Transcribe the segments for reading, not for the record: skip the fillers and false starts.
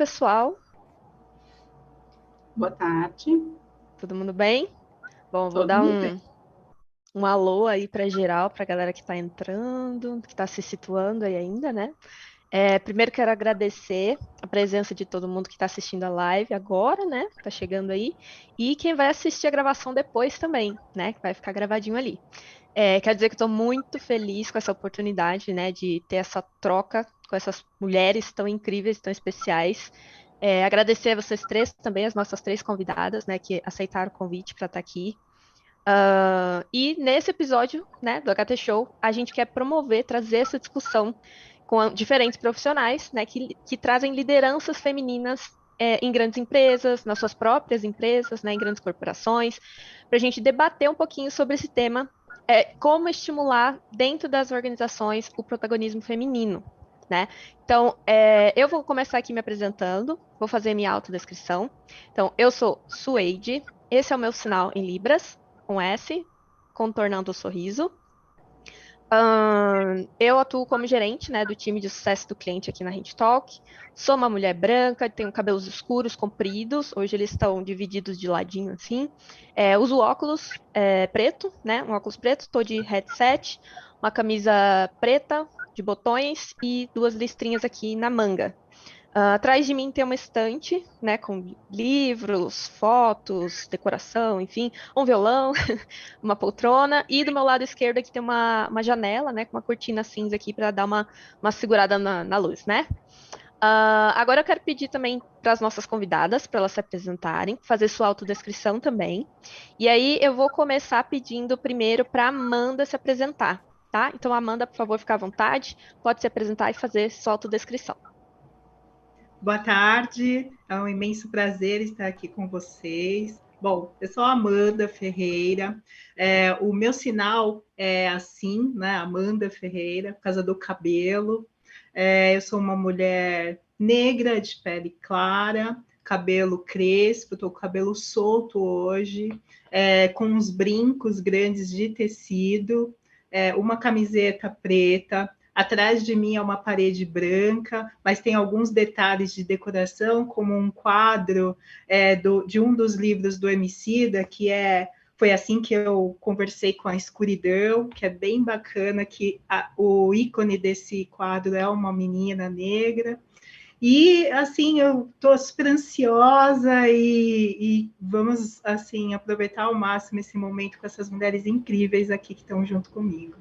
pessoal. Boa tarde, Todo mundo bem? Bom, vou todo dar mundo bem? um alô aí para geral, para a galera que está entrando, que está se situando aí ainda, né? Primeiro quero agradecer a presença de todo mundo que está assistindo a live agora, né? Tá chegando aí. E quem vai assistir a gravação depois também, né? Que vai ficar gravadinho ali. Quero dizer que estou muito feliz com essa oportunidade, né? De ter essa troca com essas mulheres tão incríveis, tão especiais. Agradecer a vocês três também, as nossas três convidadas, né? Que aceitaram o convite para estar aqui. E nesse episódio, né, do HT Show, a gente quer promover, trazer essa discussão com diferentes profissionais, né, que trazem lideranças femininas em grandes empresas, nas suas próprias empresas, né, em grandes corporações, para a gente debater um pouquinho sobre esse tema, como estimular dentro das organizações o protagonismo feminino, né? Então, eu vou começar aqui me apresentando, vou fazer minha autodescrição. Então, eu sou Suede, esse é o meu sinal em Libras com S, contornando o sorriso. Eu atuo como gerente, né, do time de sucesso do cliente aqui na Rede Talk. Sou uma mulher branca, tenho cabelos escuros, compridos. Hoje eles estão divididos de ladinho assim. Uso óculos preto, né, um óculos preto. Estou de headset, uma camisa preta de botões e duas listrinhas aqui na manga. Atrás de mim tem uma estante, né, com livros, fotos, decoração, enfim, um violão, uma poltrona, e do meu lado esquerdo aqui tem uma janela, né, com uma cortina cinza aqui para dar uma segurada na luz, né? Agora eu quero pedir também para as nossas convidadas, para elas se apresentarem, fazer sua autodescrição também. E aí eu vou começar pedindo primeiro para Amanda se apresentar, tá? Então, Amanda, por favor, fica à vontade, pode se apresentar e fazer sua autodescrição. Boa tarde, é um imenso prazer estar aqui com vocês. Bom, eu sou a Amanda Ferreira, o meu sinal é assim, né? Amanda Ferreira, por causa do cabelo. Eu sou uma mulher negra, de pele clara, cabelo crespo, estou com o cabelo solto hoje, com uns brincos grandes de tecido, uma camiseta preta. Atrás de mim é uma parede branca, mas tem alguns detalhes de decoração, como um quadro de um dos livros do Emicida, foi assim que eu conversei com a escuridão, que é bem bacana, que o ícone desse quadro é uma menina negra. E, assim, eu estou super ansiosa e vamos, assim, aproveitar ao máximo esse momento com essas mulheres incríveis aqui que estão junto comigo.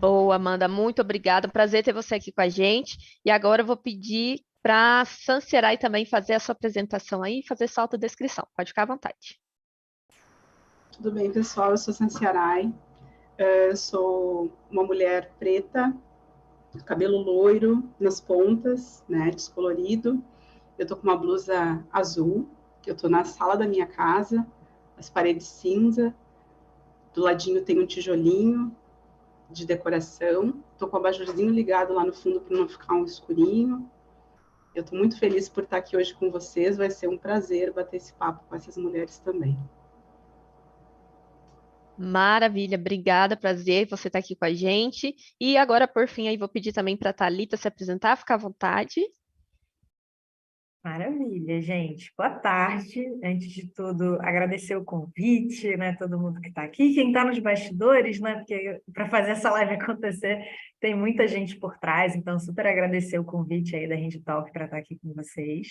Boa, Amanda, muito obrigada. Prazer ter você aqui com a gente. E agora eu vou pedir para a Sanserai também fazer a sua apresentação aí e fazer sua autodescrição. Pode ficar à vontade. Tudo bem, pessoal? Eu sou Sanciarai, eu sou uma mulher preta, cabelo loiro nas pontas, né, descolorido. Eu tô com uma blusa azul, eu tô na sala da minha casa, as paredes cinza, do ladinho tem um tijolinho de decoração, tô com o abajurzinho ligado lá no fundo para não ficar um escurinho. Eu tô muito feliz por estar aqui hoje com vocês, vai ser um prazer bater esse papo com essas mulheres também. Maravilha, obrigada, prazer você estar aqui com a gente. E agora, por fim, aí vou pedir também para a Thalita se apresentar, ficar à vontade. Maravilha, gente. Boa tarde. Antes de tudo, agradecer o convite, né? Todo mundo que está aqui, quem está nos bastidores, né? Porque para fazer essa live acontecer, tem muita gente por trás, então super agradecer o convite aí da Rede Talk para estar aqui com vocês.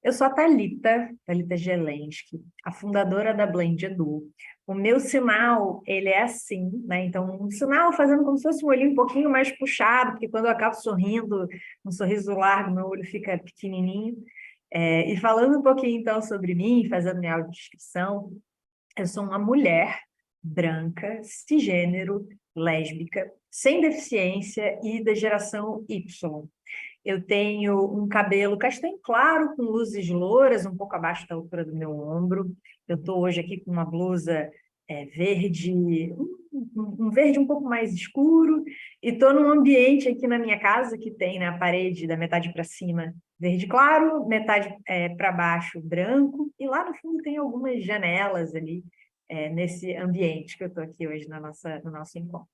Eu sou a Thalita Gelensky, a fundadora da Blend Edu. O meu sinal, ele é assim, né? Então, um sinal fazendo como se fosse um olhinho um pouquinho mais puxado, porque quando eu acabo sorrindo, um sorriso largo, meu olho fica pequenininho. E falando um pouquinho, então, sobre mim, fazendo minha audiodescrição, eu sou uma mulher branca, cisgênero, lésbica, sem deficiência e da geração Y. Eu tenho um cabelo castanho claro, com luzes louras, um pouco abaixo da altura do meu ombro. Eu estou hoje aqui com uma blusa verde, um verde um pouco mais escuro, e estou num ambiente aqui na minha casa que tem na parede, da metade para cima, verde claro, metade para baixo, branco, e lá no fundo tem algumas janelas ali, nesse ambiente que eu estou aqui hoje no nosso encontro.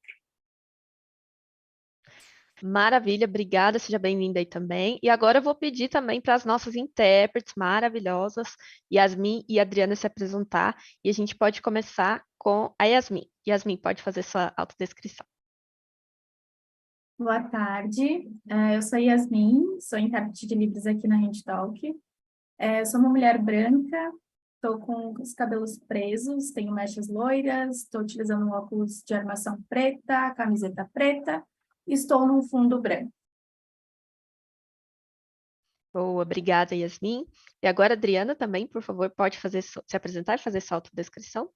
Maravilha, obrigada, seja bem-vinda aí também. E agora eu vou pedir também para as nossas intérpretes maravilhosas, Yasmin e Adriana, se apresentar, e a gente pode começar com a Yasmin. Yasmin, pode fazer sua autodescrição. Boa tarde, eu sou Yasmin, sou intérprete de Libras aqui na HandTalk. Eu sou uma mulher branca, estou com os cabelos presos, tenho mechas loiras, estou utilizando um óculos de armação preta, camiseta preta, e estou num fundo branco. Boa, obrigada, Yasmin. E agora, Adriana, também, por favor, pode se apresentar e fazer sua autodescrição.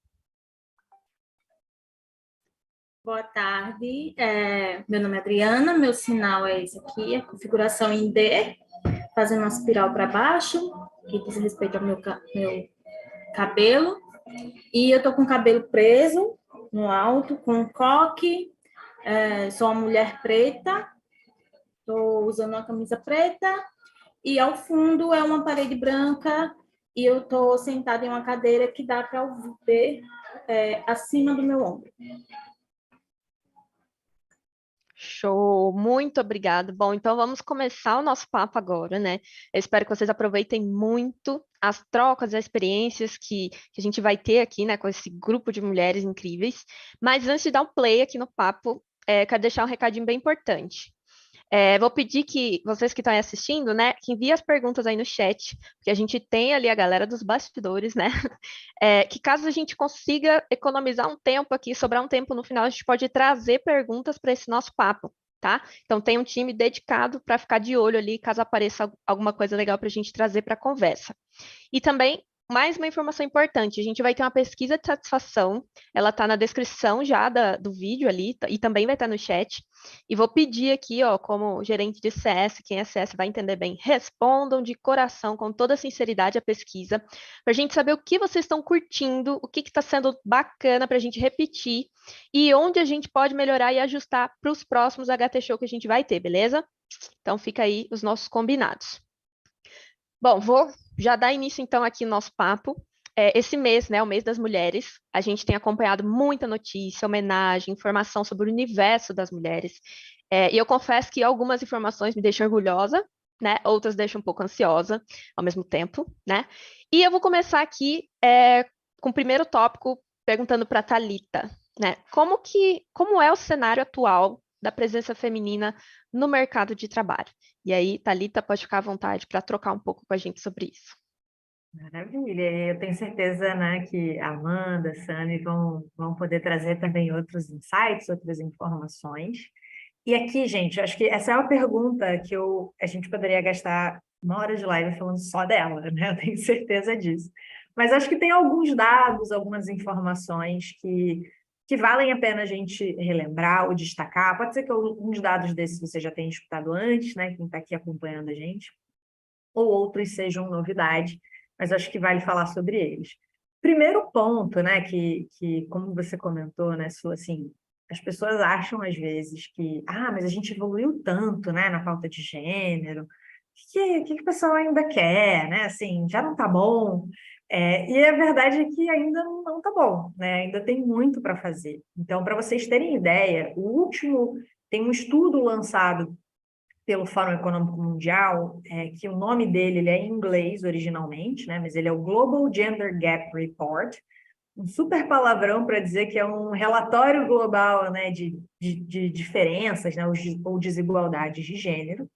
Boa tarde, meu nome é Adriana, meu sinal é esse aqui, a configuração em D, fazendo uma espiral para baixo, que diz respeito ao meu cabelo, e eu tô com o cabelo preso no alto, com coque, sou uma mulher preta, estou usando uma camisa preta, e ao fundo é uma parede branca, e eu estou sentada em uma cadeira que dá para ver acima do meu ombro. Show, muito obrigada. Bom, então vamos começar o nosso papo agora, né? Eu espero que vocês aproveitem muito as trocas, as experiências que a gente vai ter aqui, né, com esse grupo de mulheres incríveis. Mas antes de dar um play aqui no papo, quero deixar um recadinho bem importante. Vou pedir que vocês que estão aí assistindo, né, que enviem as perguntas aí no chat, porque a gente tem ali a galera dos bastidores, né? Que caso a gente consiga economizar um tempo aqui, sobrar um tempo no final, a gente pode trazer perguntas para esse nosso papo, tá? Então tem um time dedicado para ficar de olho ali, caso apareça alguma coisa legal para a gente trazer para a conversa. E também mais uma informação importante, a gente vai ter uma pesquisa de satisfação, ela está na descrição já do vídeo ali, e também vai estar no chat, e vou pedir aqui, ó, como gerente de CS, quem é CS vai entender bem, respondam de coração, com toda a sinceridade a pesquisa, para a gente saber o que vocês estão curtindo, o que está sendo bacana para a gente repetir, e onde a gente pode melhorar e ajustar para os próximos HT Show que a gente vai ter, beleza? Então fica aí os nossos combinados. Bom, vou já dar início então aqui no nosso papo. Esse mês, né, o mês das mulheres, a gente tem acompanhado muita notícia, homenagem, informação sobre o universo das mulheres. E eu confesso que algumas informações me deixam orgulhosa, né? Outras deixam um pouco ansiosa ao mesmo tempo, né? E eu vou começar aqui com o primeiro tópico, perguntando para a Thalita, né? Como é o cenário atual da presença feminina no mercado de trabalho? E aí, Thalita, pode ficar à vontade para trocar um pouco com a gente sobre isso. Maravilha, eu tenho certeza, né, que a Amanda, a Sami vão poder trazer também outros insights, outras informações. E aqui, gente, eu acho que essa é uma pergunta que a gente poderia gastar uma hora de live falando só dela, né? Eu tenho certeza disso. Mas acho que tem alguns dados, algumas informações que valem a pena a gente relembrar ou destacar. Pode ser que alguns dados desses você já tenha escutado antes, né? Quem está aqui acompanhando a gente, ou outros sejam novidade, mas acho que vale falar sobre eles. Primeiro ponto, né, que como você comentou, né, Su, assim, as pessoas acham às vezes que, mas a gente evoluiu tanto, né, na pauta de gênero, o que o pessoal ainda quer, né, assim, já não tá bom, e a verdade é que ainda não tá bom, né, ainda tem muito para fazer. Então, para vocês terem ideia, tem um estudo lançado pelo Fórum Econômico Mundial, que o nome dele ele é em inglês originalmente, né, mas ele é o Global Gender Gap Report, um super palavrão para dizer que é um relatório global, né, de diferenças, né, ou desigualdades de gênero.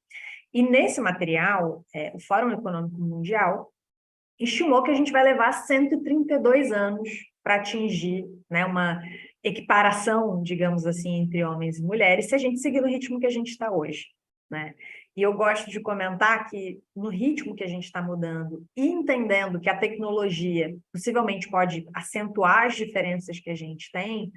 E nesse material, o Fórum Econômico Mundial estimou que a gente vai levar 132 anos para atingir, né, uma equiparação, digamos assim, entre homens e mulheres, se a gente seguir no ritmo que a gente está hoje, né? E eu gosto de comentar que, no ritmo que a gente está mudando e entendendo que a tecnologia possivelmente pode acentuar as diferenças que a gente tem,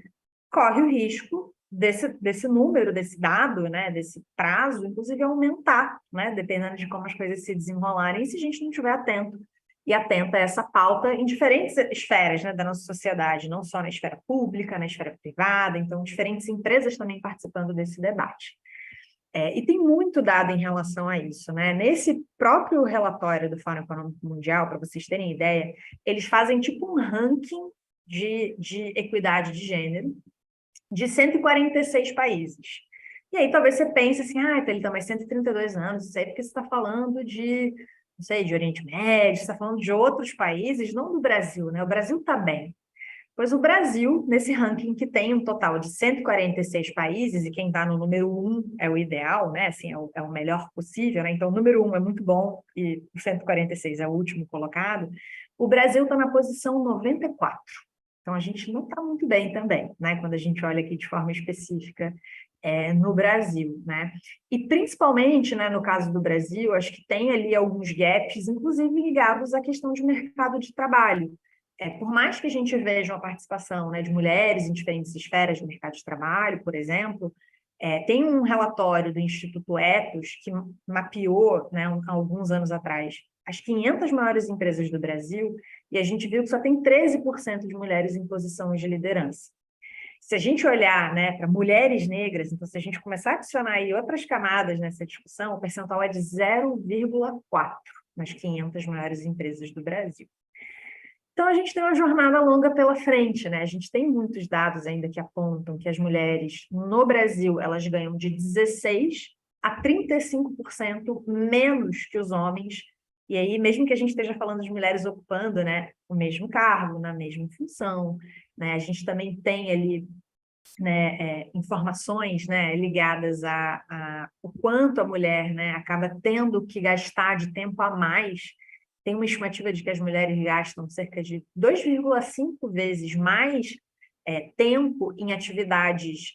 corre o risco desse número, desse dado, né, desse prazo, inclusive aumentar, né, dependendo de como as coisas se desenrolarem, se a gente não estiver atento e atenta a essa pauta em diferentes esferas, né, da nossa sociedade, não só na esfera pública, na esfera privada, então diferentes empresas também participando desse debate. E tem muito dado em relação a isso, né? Nesse próprio relatório do Fórum Econômico Mundial, para vocês terem ideia, eles fazem tipo um ranking de equidade de gênero de 146 países. E aí talvez você pense assim, Thalita, mas 132 anos, isso aí é porque você está falando de, não sei, de Oriente Médio, você está falando de outros países, não do Brasil, né? O Brasil está bem. Pois o Brasil, nesse ranking que tem um total de 146 países, e quem está no número 1 é o ideal, né? Assim, é o melhor possível, né? Então, o número 1 é muito bom e o 146 é o último colocado. O Brasil está na posição 94. Então, a gente não está muito bem também, né? Quando a gente olha aqui de forma específica no Brasil, né? E principalmente, né, no caso do Brasil, acho que tem ali alguns gaps, inclusive ligados à questão de mercado de trabalho. Por mais que a gente veja uma participação, né, de mulheres em diferentes esferas do mercado de trabalho, por exemplo, tem um relatório do Instituto Ethos que mapeou, né, há alguns anos atrás, as 500 maiores empresas do Brasil, e a gente viu que só tem 13% de mulheres em posições de liderança. Se a gente olhar, né, para mulheres negras, então se a gente começar a adicionar aí outras camadas nessa discussão, o percentual é de 0,4 nas 500 maiores empresas do Brasil. Então, a gente tem uma jornada longa pela frente, né? A gente tem muitos dados ainda que apontam que as mulheres no Brasil, elas ganham de 16% a 35% menos que os homens. E aí, mesmo que a gente esteja falando de mulheres ocupando, né, o mesmo cargo, na mesma função, né, a gente também tem ali, né, informações, né, ligadas a o quanto a mulher, né, acaba tendo que gastar de tempo a mais. Tem uma estimativa de que as mulheres gastam cerca de 2,5 vezes mais tempo em atividades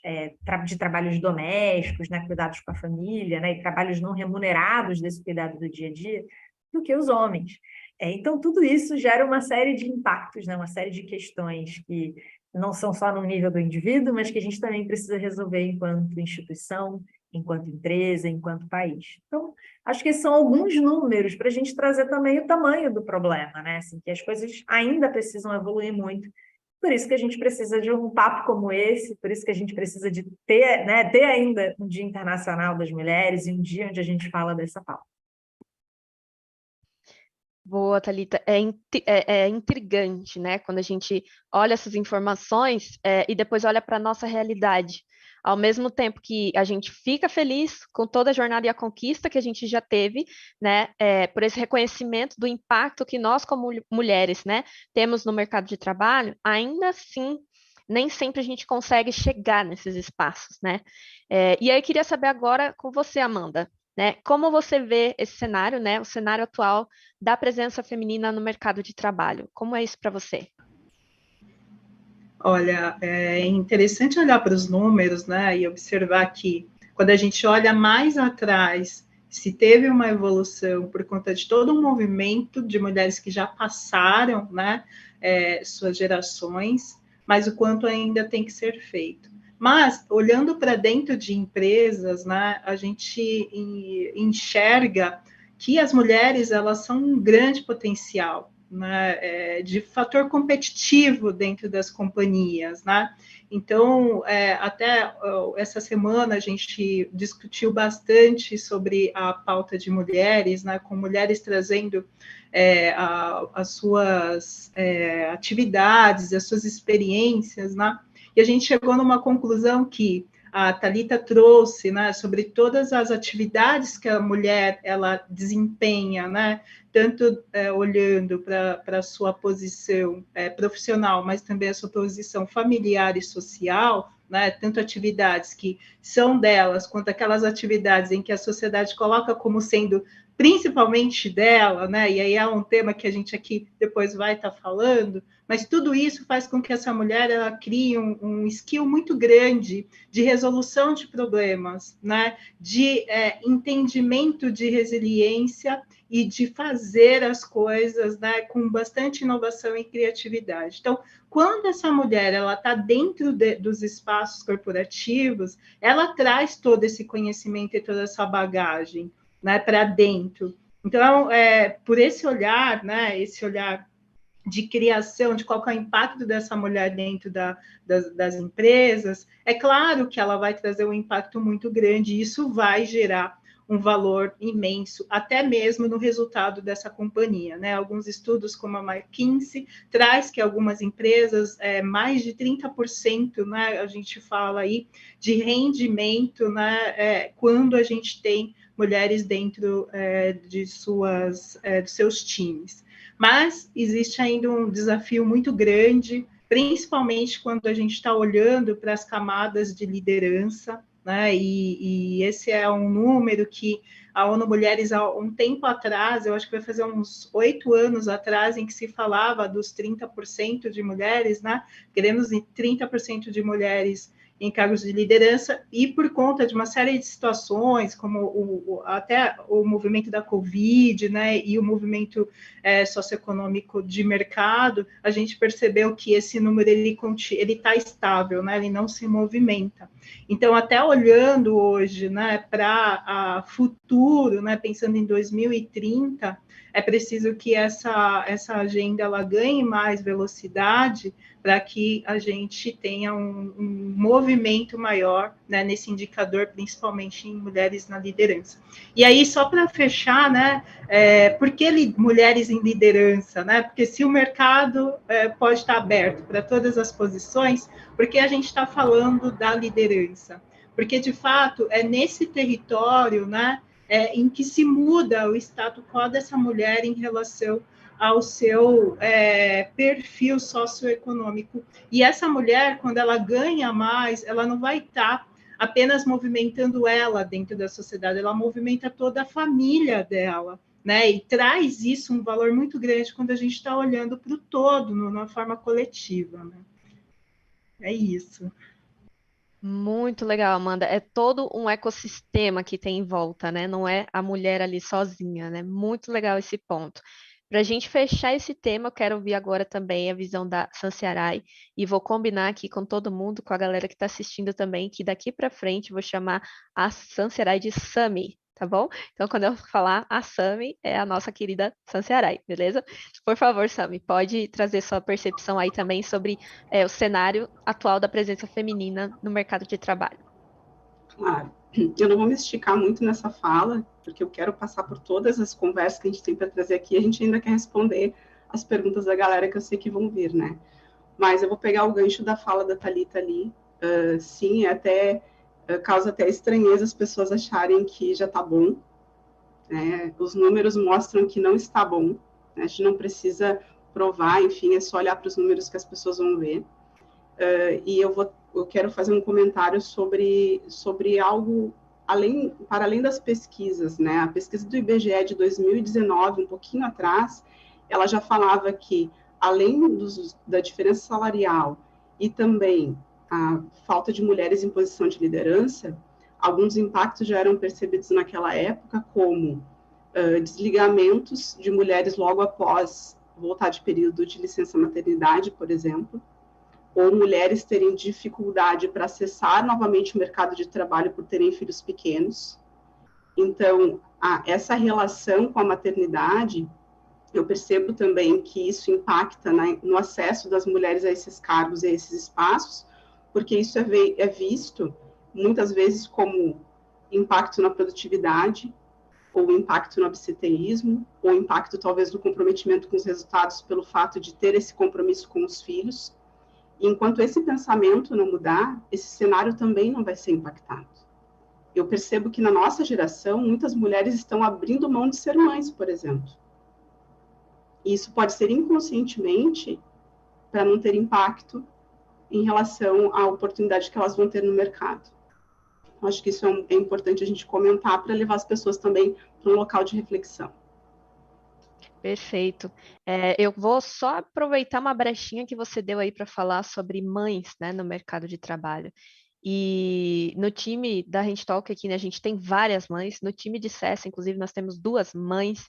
de trabalhos domésticos, né, cuidados com a família, né, e trabalhos não remunerados desse cuidado do dia a dia, do que os homens. Então, tudo isso gera uma série de impactos, né, uma série de questões que não são só no nível do indivíduo, mas que a gente também precisa resolver enquanto instituição, enquanto empresa, enquanto país. Então, acho que esses são alguns números para a gente trazer também o tamanho do problema, né? Assim, que as coisas ainda precisam evoluir muito. Por isso que a gente precisa de um papo como esse, por isso que a gente precisa de ter, né, ter ainda um Dia Internacional das Mulheres e um dia onde a gente fala dessa pauta. Boa, Thalita. É intrigante, né? Quando a gente olha essas informações e depois olha para a nossa realidade. Ao mesmo tempo que a gente fica feliz com toda a jornada e a conquista que a gente já teve, né? Por esse reconhecimento do impacto que nós, como mulheres, né, temos no mercado de trabalho, ainda assim, nem sempre a gente consegue chegar nesses espaços, né? E aí eu queria saber agora com você, Amanda. Né? Como você vê esse cenário, né? O cenário atual da presença feminina no mercado de trabalho. Como é isso para você? Olha, é interessante olhar para os números, né, e observar que quando a gente olha mais atrás, se teve uma evolução por conta de todo um movimento de mulheres que já passaram, né, suas gerações, mas o quanto ainda tem que ser feito. Mas, olhando para dentro de empresas, né, a gente enxerga que as mulheres, elas são um grande potencial, né, de fator competitivo dentro das companhias, né? Então, até essa semana a gente discutiu bastante sobre a pauta de mulheres, né? Com mulheres trazendo as suas atividades, as suas experiências, né? E a gente chegou numa conclusão que a Thalita trouxe, né, sobre todas as atividades que a mulher ela desempenha, né, tanto olhando para a sua posição profissional, mas também a sua posição familiar e social, né, tanto atividades que são delas, quanto aquelas atividades em que a sociedade coloca como sendo principalmente dela, né, e aí é um tema que a gente aqui depois vai estar falando, mas tudo isso faz com que essa mulher ela crie um skill muito grande de resolução de problemas, né, de entendimento de resiliência e de fazer as coisas, né, com bastante inovação e criatividade. Então, quando essa mulher ela está dentro dos espaços corporativos, ela traz todo esse conhecimento e toda essa bagagem, né, para dentro. Então, por esse olhar, né, esse olhar de criação, de qual é o impacto dessa mulher dentro das empresas, é claro que ela vai trazer um impacto muito grande e isso vai gerar um valor imenso, até mesmo no resultado dessa companhia, né? Alguns estudos, como a McKinsey, traz que algumas empresas, mais de 30%, né, a gente fala aí, de rendimento, né, quando a gente tem mulheres dentro dos seus times. Mas existe ainda um desafio muito grande, principalmente quando a gente está olhando para as camadas de liderança, né? E esse é um número que a ONU Mulheres, há um tempo atrás, eu acho que vai fazer uns 8 anos atrás, em que se falava dos 30% de mulheres, né? Queremos 30% de mulheres em cargos de liderança, e por conta de uma série de situações, como até o movimento da Covid, né, e o movimento socioeconômico de mercado, a gente percebeu que esse número ele está estável, né, ele não se movimenta. Então, até olhando hoje, né, para futuro, né, pensando em 2030, é preciso que essa agenda ela ganhe mais velocidade para que a gente tenha um movimento maior, né, nesse indicador, principalmente em mulheres na liderança. E aí, só para fechar, né, por que mulheres em liderança? Né? Porque se o mercado pode estar aberto para todas as posições, por que a gente está falando da liderança? Porque, de fato, é nesse território, né, em que se muda o status quo dessa mulher em relação ao seu perfil socioeconômico. E essa mulher, quando ela ganha mais, ela não vai estar apenas movimentando ela dentro da sociedade, ela movimenta toda a família dela, né? E traz isso um valor muito grande quando a gente está olhando para o todo, numa forma coletiva, né? É isso. Muito legal, Amanda. É todo um ecossistema que tem em volta, né? Não é a mulher ali sozinha, né? Muito legal esse ponto. Para a gente fechar esse tema, eu quero ouvir agora também a visão da Sanciarai e vou combinar aqui com todo mundo, com a galera que está assistindo também, que daqui para frente eu vou chamar a Sanciarai de Sami, tá bom? Então, quando eu falar a Sami, é a nossa querida Sanciarai, beleza? Por favor, Sami, pode trazer sua percepção aí também sobre o cenário atual da presença feminina no mercado de trabalho. Claro, eu não vou me esticar muito nessa fala, porque eu quero passar por todas as conversas que a gente tem para trazer aqui. A gente ainda quer responder as perguntas da galera que eu sei que vão vir, né? Mas eu vou pegar o gancho da fala da Thalita ali. Sim, causa até estranheza as pessoas acharem que já está bom. Né? Os números mostram que não está bom. Né? A gente não precisa provar, enfim, é só olhar para os números que as pessoas vão ver. E eu quero fazer um comentário sobre algo para além das pesquisas, né? A pesquisa do IBGE de 2019, um pouquinho atrás, ela já falava que, além da diferença salarial e também a falta de mulheres em posição de liderança, alguns impactos já eram percebidos naquela época, como desligamentos de mulheres logo após voltar de período de licença maternidade, por exemplo, ou mulheres terem dificuldade para acessar novamente o mercado de trabalho por terem filhos pequenos. Então, essa relação com a maternidade, eu percebo também que isso impacta no acesso das mulheres a esses cargos e a esses espaços, porque isso é visto muitas vezes como impacto na produtividade, ou impacto no absenteísmo, ou impacto talvez no comprometimento com os resultados pelo fato de ter esse compromisso com os filhos. E enquanto esse pensamento não mudar, esse cenário também não vai ser impactado. Eu percebo que na nossa geração, muitas mulheres estão abrindo mão de ser mães, por exemplo. E isso pode ser inconscientemente para não ter impacto em relação à oportunidade que elas vão ter no mercado. Acho que isso é importante a gente comentar para levar as pessoas também para um local de reflexão. Perfeito. Eu vou só aproveitar uma brechinha que você deu aí para falar sobre mães, né, no mercado de trabalho. E no time da Rent Talk aqui, né, a gente tem várias mães. No time de CS, inclusive, nós temos 2 mães.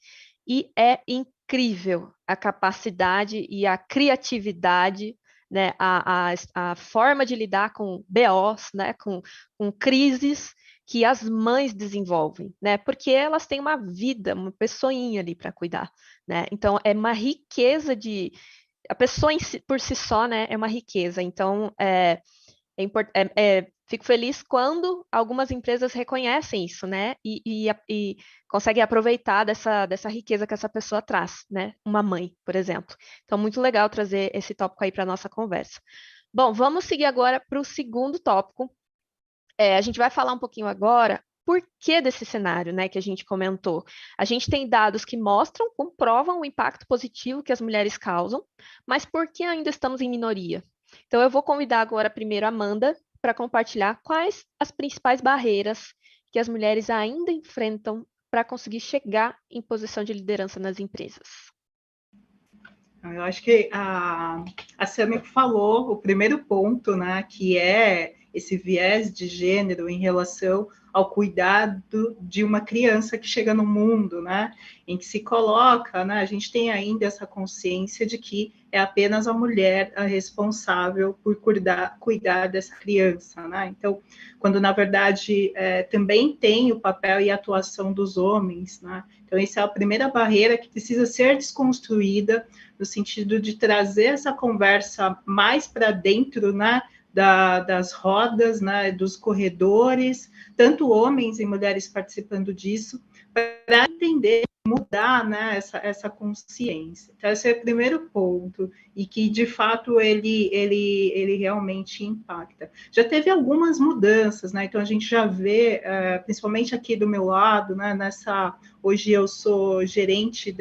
E é incrível a capacidade e a criatividade, né, a forma de lidar com BOs, né, com crises que as mães desenvolvem, né? Porque elas têm uma vida, uma pessoinha ali para cuidar, né? Então é uma riqueza a pessoa por si só, né? É uma riqueza. Então é Fico feliz quando algumas empresas reconhecem isso, né? E conseguem aproveitar dessa riqueza que essa pessoa traz, né? Uma mãe, por exemplo. Então, muito legal trazer esse tópico aí para a nossa conversa. Bom, vamos seguir agora para o segundo tópico. A gente vai falar um pouquinho agora por que desse cenário, né, que a gente comentou. A gente tem dados que mostram, comprovam o impacto positivo que as mulheres causam, mas por que ainda estamos em minoria? Então, eu vou convidar agora primeiro a Amanda para compartilhar quais as principais barreiras que as mulheres ainda enfrentam para conseguir chegar em posição de liderança nas empresas. Eu acho que a Sami falou o primeiro ponto, né, que é esse viés de gênero em relação ao cuidado de uma criança que chega no mundo, né, em que se coloca, né, a gente tem ainda essa consciência de que é apenas a mulher a responsável por cuidar dessa criança, né, então, quando na verdade também tem o papel e a atuação dos homens, né, então essa é a primeira barreira que precisa ser desconstruída, no sentido de trazer essa conversa mais para dentro, né, das rodas, né, dos corredores, tanto homens e mulheres participando disso, para entender, mudar, né, essa consciência. Então, esse é o primeiro ponto, e que, de fato, ele realmente impacta. Já teve algumas mudanças, né, então a gente já vê, principalmente aqui do meu lado, né, hoje eu sou gerente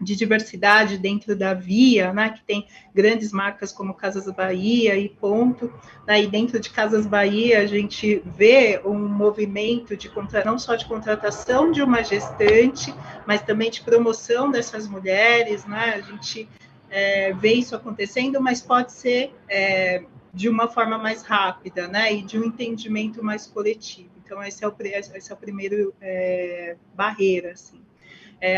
de diversidade dentro da Via, né, que tem grandes marcas como Casas Bahia e Ponto, né, e dentro de Casas Bahia a gente vê um movimento não só de contratação de uma gestante, mas também de promoção dessas mulheres, né, a gente vê isso acontecendo, mas pode ser de uma forma mais rápida, né, e de um entendimento mais coletivo. Então, esse é o primeiro barreira, assim.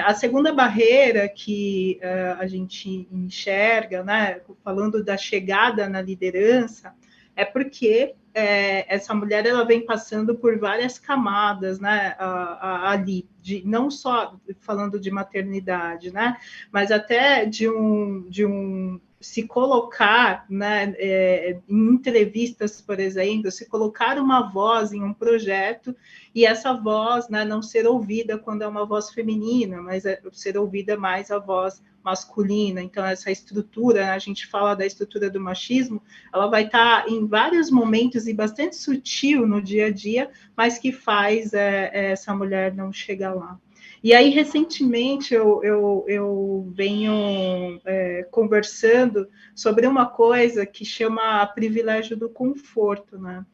A segunda barreira que a gente enxerga, né, falando da chegada na liderança, é porque essa mulher ela vem passando por várias camadas, né, ali, não só falando de maternidade, né, mas até de um se colocar, né, em entrevistas, por exemplo, se colocar uma voz em um projeto e essa voz, né, não ser ouvida quando é uma voz feminina, mas ser ouvida mais a voz masculina. Então, essa estrutura, né, a gente fala da estrutura do machismo, ela vai estar em vários momentos e bastante sutil no dia a dia, mas que faz essa mulher não chegar lá. E aí, recentemente, eu venho conversando sobre uma coisa que chama privilégio do conforto, né?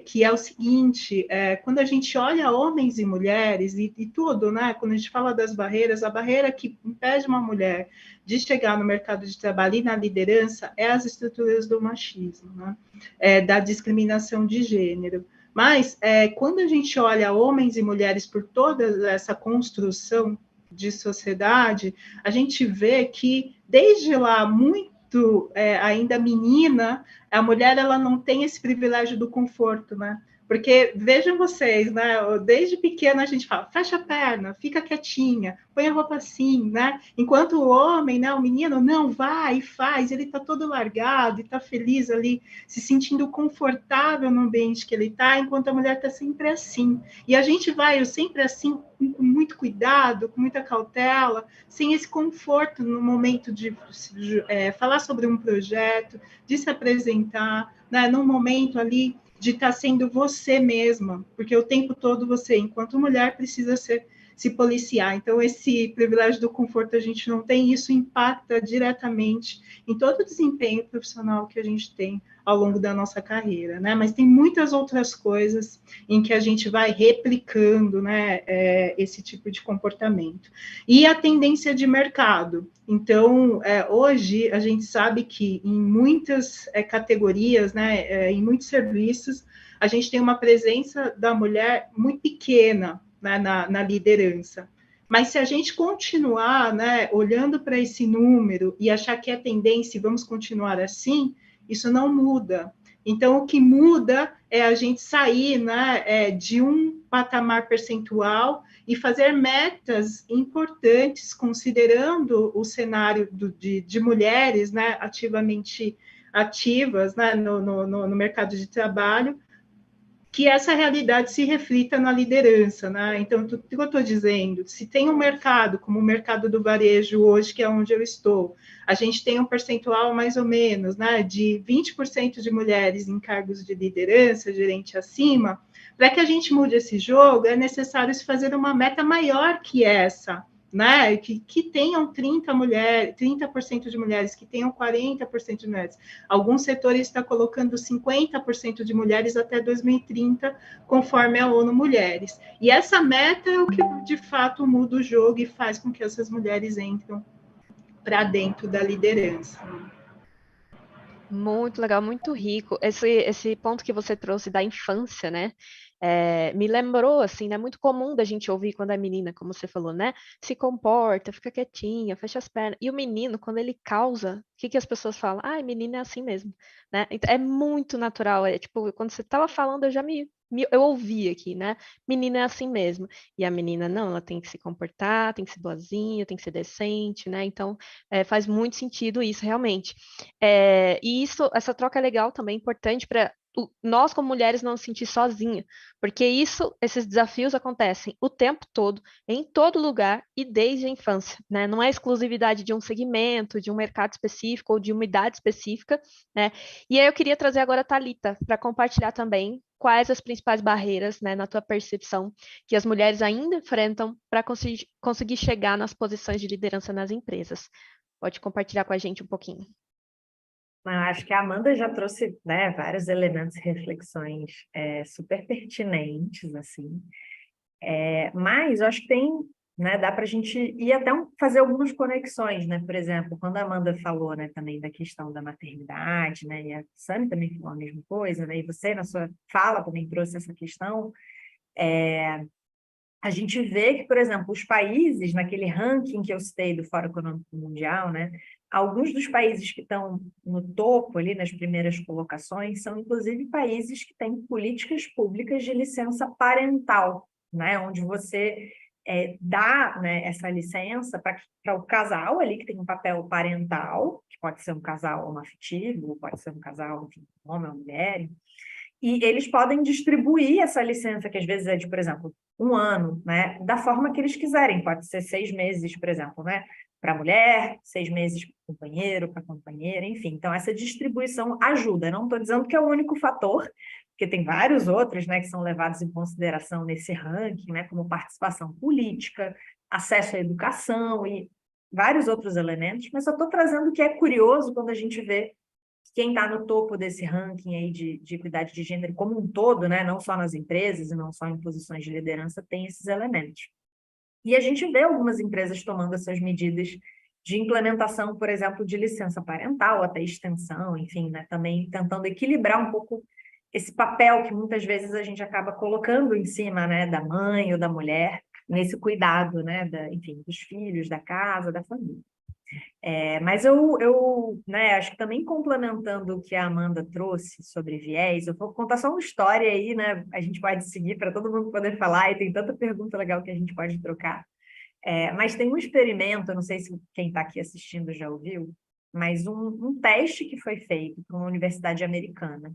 Que é o seguinte, quando a gente olha homens e mulheres e tudo, né? Quando a gente fala das barreiras, a barreira que impede uma mulher de chegar no mercado de trabalho e na liderança é as estruturas do machismo, né? Da discriminação de gênero. Mas, quando a gente olha homens e mulheres por toda essa construção de sociedade, a gente vê que, desde lá, muito ainda menina, a mulher ela não tem esse privilégio do conforto, né? Porque, vejam vocês, né? Desde pequena a gente fala, fecha a perna, fica quietinha, põe a roupa assim, né? Enquanto o homem, né, o menino, não, vai e faz, ele está todo largado e está feliz ali, se sentindo confortável no ambiente que ele está, enquanto a mulher está sempre assim. E a gente vai sempre assim, com muito cuidado, com muita cautela, sem esse conforto no momento de falar sobre um projeto, de se apresentar, né, num momento ali de estar sendo você mesma, porque o tempo todo você, enquanto mulher, precisa se policiar. Então, esse privilégio do conforto, a gente não tem, isso impacta diretamente em todo o desempenho profissional que a gente tem ao longo da nossa carreira, né? Mas tem muitas outras coisas em que a gente vai replicando, né, esse tipo de comportamento. E a tendência de mercado. Então, hoje, a gente sabe que em muitas categorias, né, em muitos serviços, a gente tem uma presença da mulher muito pequena, né, na liderança. Mas se a gente continuar, né, olhando para esse número e achar que é tendência e vamos continuar assim, isso não muda. Então, o que muda é a gente sair, né, de um patamar percentual e fazer metas importantes, considerando o cenário de mulheres, né, ativamente ativas, né, no mercado de trabalho, que essa realidade se reflita na liderança, né? Então, o que eu estou dizendo? Se tem um mercado, como o mercado do varejo hoje, que é onde eu estou, a gente tem um percentual mais ou menos, né, de 20% de mulheres em cargos de liderança, gerente acima. Para que a gente mude esse jogo, é necessário se fazer uma meta maior que essa, né? Que tenham 30% de mulheres, que tenham 40% de mulheres. Alguns setores estão colocando 50% de mulheres até 2030, conforme a ONU Mulheres. E essa meta é o que, de fato, muda o jogo e faz com que essas mulheres entrem para dentro da liderança. Muito legal, muito rico. Esse ponto que você trouxe da infância, né? Me lembrou, assim, né? Muito comum da gente ouvir quando é menina, como você falou, né? Se comporta, fica quietinha, fecha as pernas. E o menino, quando ele causa, o que que as pessoas falam? Ah, menina é assim mesmo, né? Então, é muito natural. É tipo, quando você estava falando, eu já eu ouvi aqui, né? Menina é assim mesmo. E a menina, não, ela tem que se comportar, tem que ser boazinha, tem que ser decente, né? Então, faz muito sentido isso, realmente. E essa troca é legal também, importante para nós, como mulheres, não nos sentir sozinha, porque esses desafios acontecem o tempo todo, em todo lugar e desde a infância, né? Não é exclusividade de um segmento, de um mercado específico ou de uma idade específica, né? E aí eu queria trazer agora a Thalita para compartilhar também quais as principais barreiras, né, na tua percepção, que as mulheres ainda enfrentam para conseguir chegar nas posições de liderança nas empresas. Pode compartilhar com a gente um pouquinho. Eu acho que a Amanda já trouxe, né, vários elementos e reflexões super pertinentes, assim. Mas eu acho que tem, né, dá para a gente ir até fazer algumas conexões, né? Por exemplo, quando a Amanda falou, né, também da questão da maternidade, né, e a Sami também falou a mesma coisa, né, e você na sua fala também trouxe essa questão, a gente vê que, por exemplo, os países, naquele ranking que eu citei do Fórum Econômico Mundial, né, alguns dos países que estão no topo, ali nas primeiras colocações, são inclusive países que têm políticas públicas de licença parental, né, onde você dá, né, essa licença para o casal ali, que tem um papel parental, que pode ser um casal homoafetivo, pode ser um casal, enfim, homem ou mulher, e eles podem distribuir essa licença, que às vezes é de, por exemplo, 1 ano, né, da forma que eles quiserem. Pode ser 6 meses, por exemplo, né, para a mulher, 6 meses para o companheiro, para a companheira, enfim. Então, essa distribuição ajuda. Não estou dizendo que é o único fator, porque tem vários outros, né, que são levados em consideração nesse ranking, né, como participação política, acesso à educação e vários outros elementos, mas só estou trazendo o que é curioso quando a gente vê quem está no topo desse ranking aí de equidade de gênero como um todo, né, não só nas empresas e não só em posições de liderança, tem esses elementos. E a gente vê algumas empresas tomando essas medidas de implementação, por exemplo, de licença parental, até extensão, enfim, né, também tentando equilibrar um pouco esse papel que muitas vezes a gente acaba colocando em cima, né, da mãe ou da mulher, nesse cuidado, né, enfim, dos filhos, da casa, da família. Mas eu né, acho que também complementando o que a Amanda trouxe sobre viés, eu vou contar só uma história aí, né? A gente pode seguir para todo mundo poder falar, e tem tanta pergunta legal que a gente pode trocar. Mas tem um experimento, eu não sei se quem está aqui assistindo já ouviu, mas um teste que foi feito por uma universidade americana,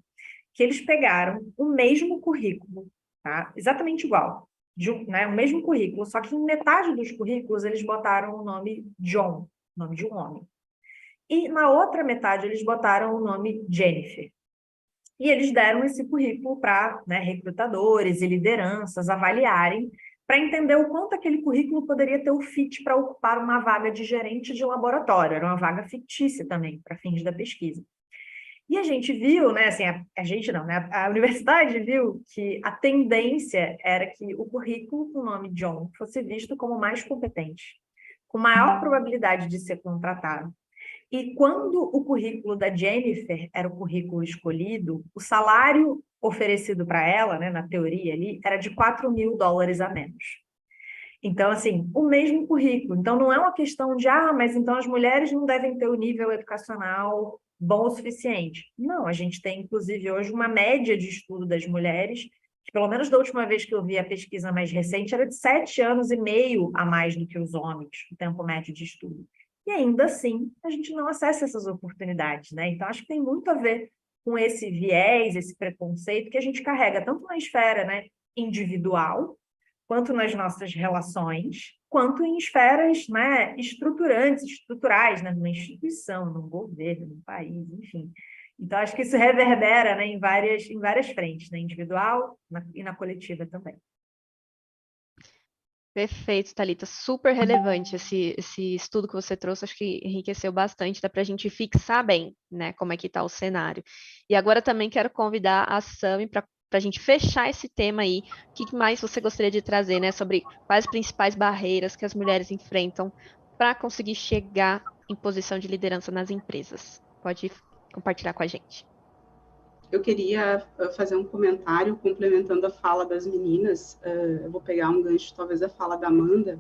que eles pegaram o mesmo currículo, tá? Exatamente igual, né? O mesmo currículo, só que em metade dos currículos eles botaram o nome John, nome de um homem. E na outra metade eles botaram o nome Jennifer. E eles deram esse currículo para, né, recrutadores e lideranças avaliarem para entender o quanto aquele currículo poderia ter o fit para ocupar uma vaga de gerente de laboratório. Era uma vaga fictícia também, para fins da pesquisa. E a gente viu, né, assim, a gente não, né, a universidade viu que a tendência era que o currículo com o nome John fosse visto como mais competente, com maior probabilidade de ser contratado. E quando o currículo da Jennifer era o currículo escolhido, o salário oferecido para ela, né, na teoria ali, era de $4.000 a menos. Então, assim, o mesmo currículo. Então, não é uma questão de, mas então as mulheres não devem ter o nível educacional bom o suficiente. Não, a gente tem, inclusive, hoje uma média de estudo das mulheres, que pelo menos da última vez que eu vi a pesquisa mais recente, era de 7 anos e meio a mais do que os homens, o tempo médio de estudo. e ainda assim a gente não acessa essas oportunidades, né? Então, acho que tem muito a ver com esse viés, esse preconceito que a gente carrega tanto na esfera, né, individual, quanto nas nossas relações, quanto em esferas, né, estruturais, né, numa instituição, num governo, num país, enfim. Então, acho que isso reverbera, né, em várias frentes, né, individual e na coletiva também. Perfeito, Thalita. Super relevante esse estudo que você trouxe, acho que enriqueceu bastante, dá para a gente fixar bem, né, como é que está o cenário. E agora também quero convidar a Sami para a gente fechar esse tema aí. O que mais você gostaria de trazer, né, sobre quais as principais barreiras que as mulheres enfrentam para conseguir chegar em posição de liderança nas empresas? Pode compartilhar com a gente. Eu queria fazer um comentário complementando a fala das meninas. Eu vou pegar um gancho, talvez, da fala da Amanda,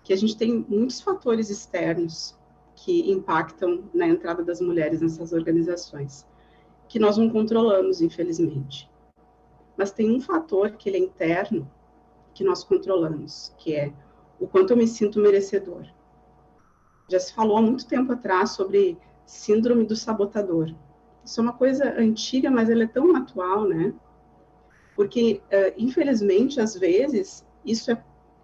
que a gente tem muitos fatores externos que impactam na entrada das mulheres nessas organizações, que nós não controlamos, infelizmente. Mas tem um fator que ele é interno, que nós controlamos, que é o quanto eu me sinto merecedor. Já se falou há muito tempo atrás sobre síndrome do sabotador. Isso é uma coisa antiga, mas ela é tão atual, né? Porque, infelizmente, às vezes, isso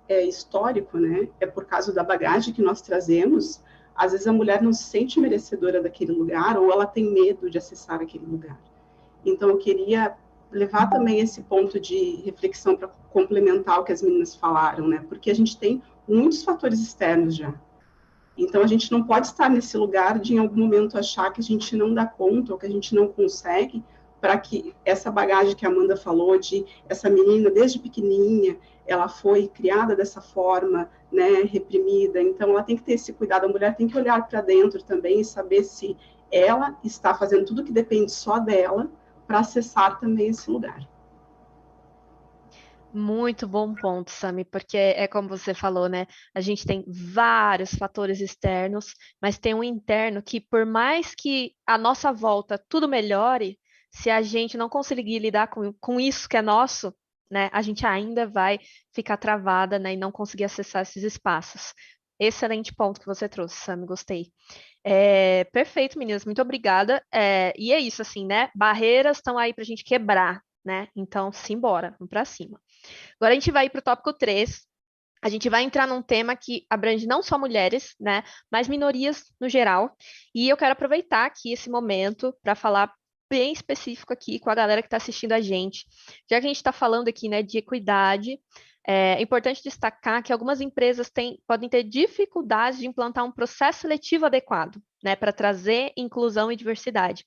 é histórico, né? É por causa da bagagem que nós trazemos. Às vezes a mulher não se sente merecedora daquele lugar ou ela tem medo de acessar aquele lugar. Então, eu queria levar também esse ponto de reflexão para complementar o que as meninas falaram, né? Porque a gente tem muitos fatores externos já. Então, a gente não pode estar nesse lugar de, em algum momento, achar que a gente não dá conta ou que a gente não consegue, para que essa bagagem que a Amanda falou, de essa menina, desde pequenininha, ela foi criada dessa forma, né, reprimida. Então, ela tem que ter esse cuidado. A mulher tem que olhar para dentro também e saber se ela está fazendo tudo que depende só dela para acessar também esse lugar. Muito bom ponto, Sami, porque é como você falou, né? A gente tem vários fatores externos, mas tem um interno que, por mais que a nossa volta tudo melhore, se a gente não conseguir lidar com isso que é nosso, né, a gente ainda vai ficar travada, né, e não conseguir acessar esses espaços. Excelente ponto que você trouxe, Sami, gostei. Perfeito, meninas, muito obrigada. E é isso, assim, né? Barreiras estão aí para a gente quebrar, né? Então, simbora, vamos para cima. Agora a gente vai para o tópico 3. A gente vai entrar num tema que abrange não só mulheres, né, mas minorias no geral. E eu quero aproveitar aqui esse momento para falar bem específico aqui com a galera que está assistindo a gente. Já que a gente está falando aqui, né, de equidade, é importante destacar que algumas empresas podem ter dificuldades de implantar um processo seletivo adequado, né, para trazer inclusão e diversidade.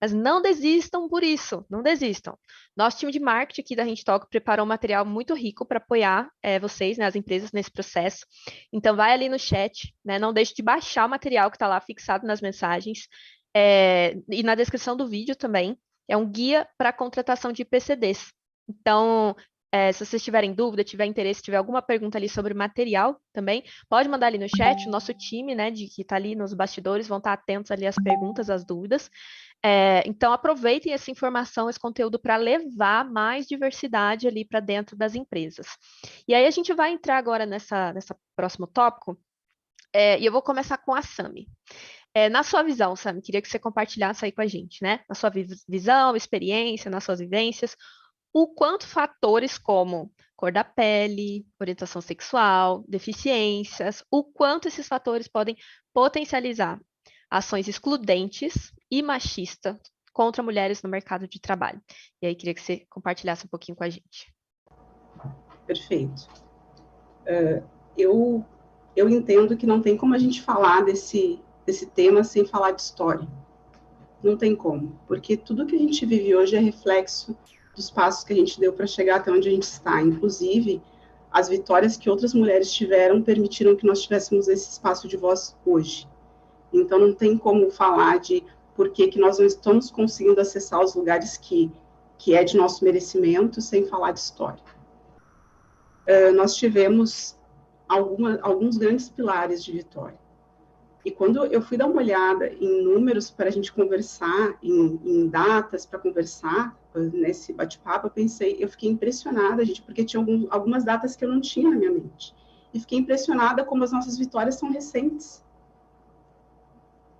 Mas não desistam por isso, não desistam. Nosso time de marketing aqui da Rede Talk preparou um material muito rico para apoiar vocês, né, as empresas, nesse processo. Então, vai ali no chat, né, não deixe de baixar o material que está lá fixado nas mensagens. E na descrição do vídeo também, é um guia para a contratação de PCDs. Então, se vocês tiverem dúvida, tiver interesse, tiver alguma pergunta ali sobre material também, pode mandar ali no chat. O nosso time, né, que está ali nos bastidores, vão estar atentos ali às perguntas, às dúvidas. Então, aproveitem essa informação, esse conteúdo para levar mais diversidade ali para dentro das empresas. E aí a gente vai entrar agora nessa próximo tópico, e eu vou começar com a Sami. Na sua visão, Sami, queria que você compartilhasse aí com a gente, né? Na sua visão, experiência, nas suas vivências, o quanto fatores como cor da pele, orientação sexual, deficiências, o quanto esses fatores podem potencializar ações excludentes e machistas contra mulheres no mercado de trabalho. E aí, queria que você compartilhasse um pouquinho com a gente. Perfeito. Eu entendo que não tem como a gente falar desse tema sem falar de história. Não tem como, porque tudo que a gente vive hoje é reflexo dos passos que a gente deu para chegar até onde a gente está. Inclusive, as vitórias que outras mulheres tiveram permitiram que nós tivéssemos esse espaço de voz hoje. Então, não tem como falar de por que nós não estamos conseguindo acessar os lugares que é de nosso merecimento, sem falar de história. Nós tivemos alguns grandes pilares de vitória. E quando eu fui dar uma olhada em números para a gente conversar, em datas para conversar nesse bate-papo, eu fiquei impressionada, gente, porque tinha algumas datas que eu não tinha na minha mente. E fiquei impressionada como as nossas vitórias são recentes.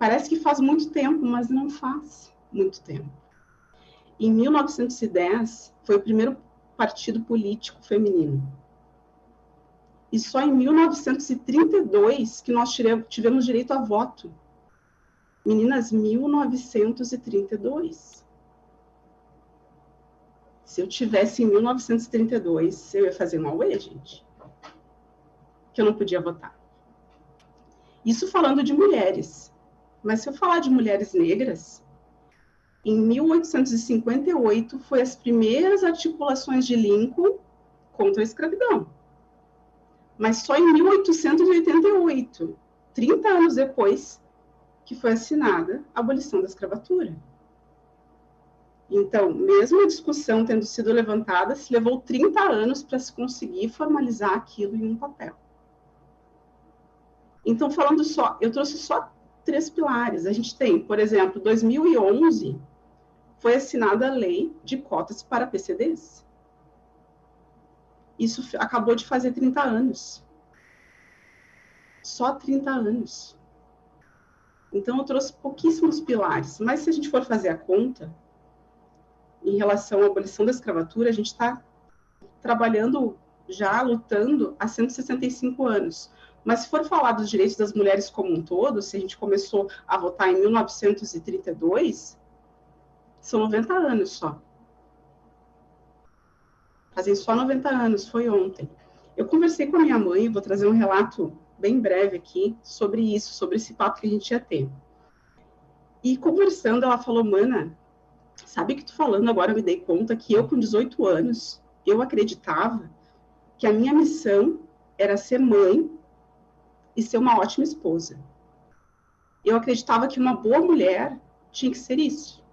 Parece que faz muito tempo, mas não faz muito tempo. Em 1910, foi o primeiro partido político feminino. E só em 1932 que nós tivemos direito a voto. Meninas, 1932. Se eu tivesse em 1932, eu ia fazer uma ué, gente. Que eu não podia votar. Isso falando de mulheres. Mas se eu falar de mulheres negras, em 1858 foi as primeiras articulações de Lincoln contra a escravidão. Mas só em 1888, 30 anos depois, que foi assinada a abolição da escravatura. Então, mesmo a discussão tendo sido levantada, se levou 30 anos para se conseguir formalizar aquilo em um papel. Então, falando só, eu trouxe só 3 pilares. A gente tem, por exemplo, 2011, foi assinada a lei de cotas para PCDs. Isso acabou de fazer 30 anos. Só 30 anos. Então, eu trouxe pouquíssimos pilares. Mas, se a gente for fazer a conta, em relação à abolição da escravatura, a gente está trabalhando, já lutando há 165 anos. Mas, se for falar dos direitos das mulheres como um todo, se a gente começou a votar em 1932, são 90 anos só. Fazem só 90 anos, foi ontem. Eu conversei com a minha mãe, vou trazer um relato bem breve aqui sobre isso, sobre esse papo que a gente ia ter. E conversando, ela falou, mana, sabe que tu falando agora, eu me dei conta que eu, com 18 anos, eu acreditava que a minha missão era ser mãe e ser uma ótima esposa. Eu acreditava que uma boa mulher tinha que ser isso.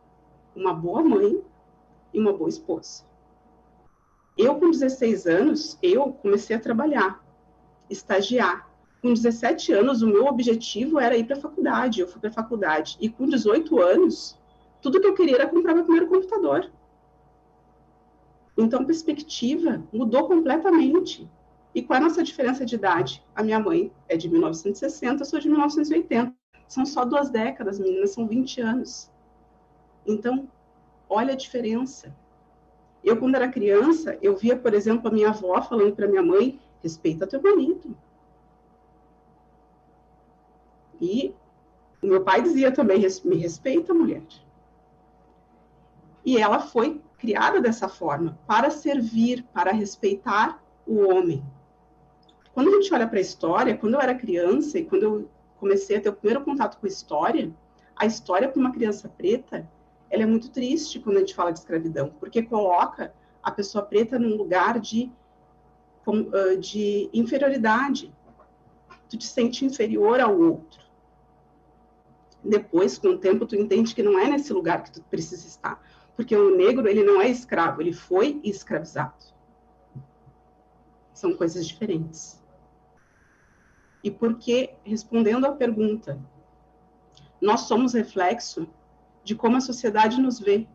Uma boa mãe e uma boa esposa. Eu, com 16 anos, eu comecei a trabalhar, estagiar. Com 17 anos, o meu objetivo era ir para a faculdade. Eu fui para a faculdade. E com 18 anos, tudo que eu queria era comprar meu primeiro computador. Então, a perspectiva mudou completamente. E qual é a nossa diferença de idade? A minha mãe é de 1960, eu sou de 1980. São só 2 décadas, meninas, são 20 anos. Então, olha a diferença. Eu, quando era criança, eu via, por exemplo, a minha avó falando para minha mãe, respeita teu marido. E o meu pai dizia também, me respeita, mulher. E ela foi criada dessa forma, para servir, para respeitar o homem. Quando a gente olha para a história, quando eu era criança e quando eu comecei a ter o primeiro contato com a história para uma criança preta, ela é muito triste quando a gente fala de escravidão, porque coloca a pessoa preta num lugar de inferioridade. Tu te sente inferior ao outro. Depois, com o tempo, tu entende que não é nesse lugar que tu precisa estar. Porque o negro, ele não é escravo, ele foi escravizado. São coisas diferentes. E porque, respondendo à pergunta, nós somos reflexo de como a sociedade nos vê.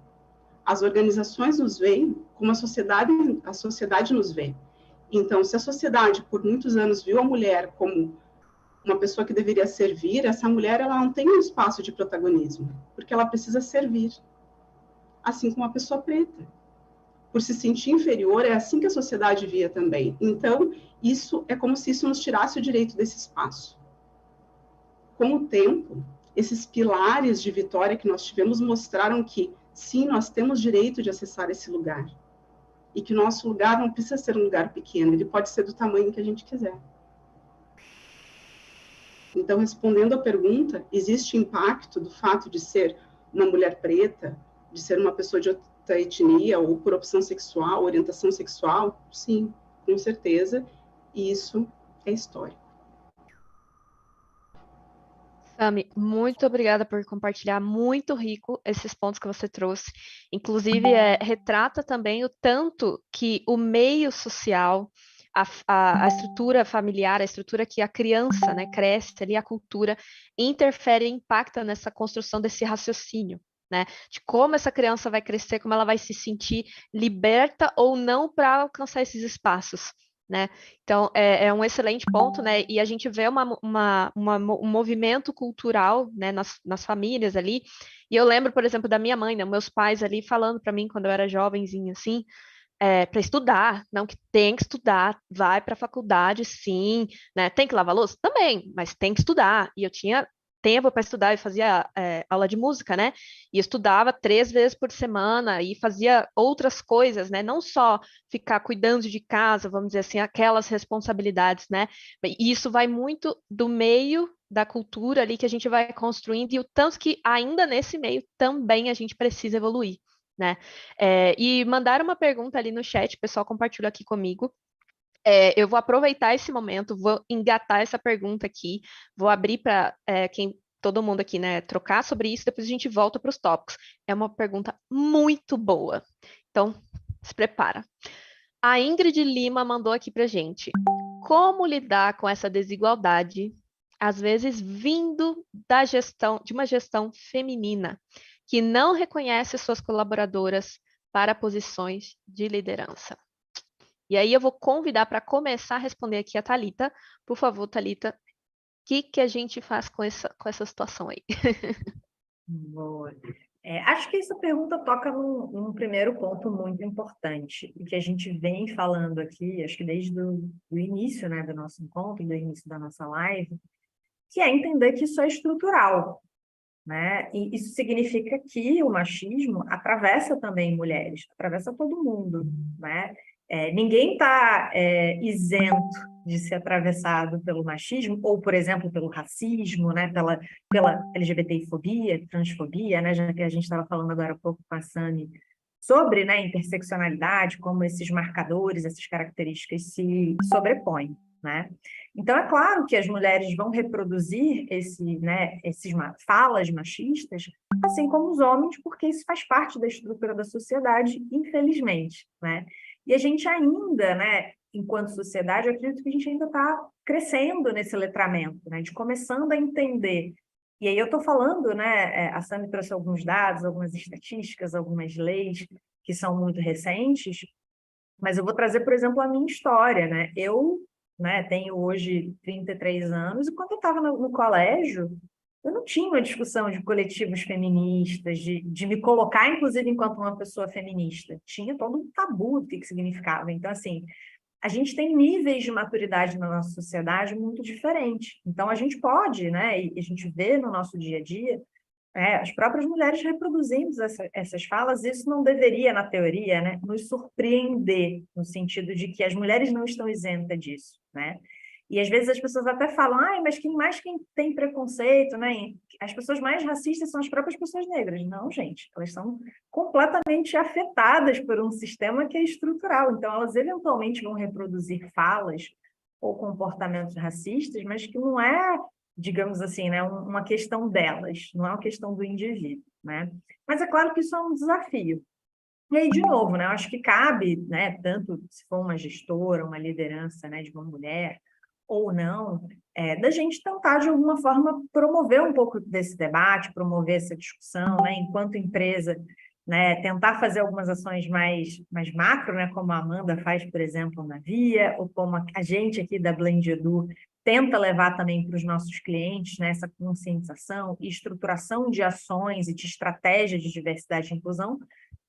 As organizações nos veem como a sociedade nos vê. Então, se a sociedade, por muitos anos, viu a mulher como uma pessoa que deveria servir, essa mulher ela não tem um espaço de protagonismo, porque ela precisa servir. Assim como a pessoa preta. Por se sentir inferior, é assim que a sociedade via também. Então, isso é como se isso nos tirasse o direito desse espaço. Com o tempo, esses pilares de vitória que nós tivemos mostraram que, sim, nós temos direito de acessar esse lugar. E que o nosso lugar não precisa ser um lugar pequeno, ele pode ser do tamanho que a gente quiser. Então, respondendo à pergunta, existe impacto do fato de ser uma mulher preta, de ser uma pessoa de outra etnia, ou por opção sexual, orientação sexual? Sim, com certeza. E isso é histórico. Sami, muito obrigada por compartilhar, muito rico esses pontos que você trouxe. Inclusive, retrata também o tanto que o meio social, a estrutura familiar, a estrutura que a criança, né, cresce ali, a cultura, interfere e impacta nessa construção desse raciocínio, né? De como essa criança vai crescer, como ela vai se sentir liberta ou não para alcançar esses espaços. né? Então, é um excelente ponto, né? E a gente vê um movimento cultural, né, nas famílias ali. E eu lembro, por exemplo, da minha mãe, né, meus pais ali falando para mim quando eu era jovenzinha, assim, para estudar, não que tem que estudar, vai para a faculdade, sim, né? Tem que lavar louça? Também, mas tem que estudar. E eu tinha tempo para estudar e fazia aula de música, né? E estudava 3 vezes por semana e fazia outras coisas, né? Não só ficar cuidando de casa, vamos dizer assim, aquelas responsabilidades, né? E isso vai muito do meio da cultura ali que a gente vai construindo e o tanto que ainda nesse meio também a gente precisa evoluir, né? E mandaram uma pergunta ali no chat, o pessoal compartilhou aqui comigo. Eu vou aproveitar esse momento, vou engatar essa pergunta aqui, vou abrir para quem todo mundo aqui, né, trocar sobre isso, depois a gente volta para os tópicos. É uma pergunta muito boa. Então, se prepara. A Ingrid Lima mandou aqui para gente. Como lidar com essa desigualdade, às vezes vindo de uma gestão feminina, que não reconhece suas colaboradoras para posições de liderança? E aí eu vou convidar para começar a responder aqui a Thalita. Por favor, Thalita, o que a gente faz com essa situação aí? Boa. Acho que essa pergunta toca num primeiro ponto muito importante, e que a gente vem falando aqui, acho que desde o início, né, do nosso encontro, do início da nossa live, que é entender que isso é estrutural, né? E isso significa que o machismo atravessa também mulheres, atravessa todo mundo, né? Ninguém está isento de ser atravessado pelo machismo, ou, por exemplo, pelo racismo, né? Pela LGBTfobia, transfobia, né? Já que a gente estava falando agora há pouco com a Sami sobre, né, interseccionalidade, como esses marcadores, essas características se sobrepõem, né? Então, é claro que as mulheres vão reproduzir esses falas machistas, assim como os homens, porque isso faz parte da estrutura da sociedade, infelizmente, né? E a gente ainda, né, enquanto sociedade, eu acredito que a gente ainda está crescendo nesse letramento, né, de começando a entender. E aí eu estou falando, né, a Sami trouxe alguns dados, algumas estatísticas, algumas leis que são muito recentes, mas eu vou trazer, por exemplo, a minha história, né? Eu, né, tenho hoje 33 anos, e quando eu estava no colégio, eu não tinha uma discussão de coletivos feministas, de me colocar, inclusive, enquanto uma pessoa feminista. Tinha todo um tabu do que significava. Então, assim, a gente tem níveis de maturidade na nossa sociedade muito diferentes. Então, a gente pode, né, e a gente vê no nosso dia a dia, as próprias mulheres reproduzindo essas falas, isso não deveria, na teoria, né, nos surpreender, no sentido de que as mulheres não estão isentas disso, né? E às vezes as pessoas até falam, mas quem tem preconceito, né? As pessoas mais racistas são as próprias pessoas negras. Não, gente, elas são completamente afetadas por um sistema que é estrutural. Então, elas eventualmente vão reproduzir falas ou comportamentos racistas, mas que não é, digamos assim, né, uma questão delas, não é uma questão do indivíduo, né? Mas é claro que isso é um desafio. E aí, de novo, né, eu acho que cabe, né, tanto se for uma gestora, uma liderança, né, de uma mulher, ou não, da gente tentar, de alguma forma, promover um pouco desse debate, promover essa discussão, né, enquanto empresa, né, tentar fazer algumas ações mais macro, né, como a Amanda faz, por exemplo, na Via, ou como a gente aqui da Blend Edu tenta levar também para os nossos clientes, né, essa conscientização e estruturação de ações e de estratégias de diversidade e inclusão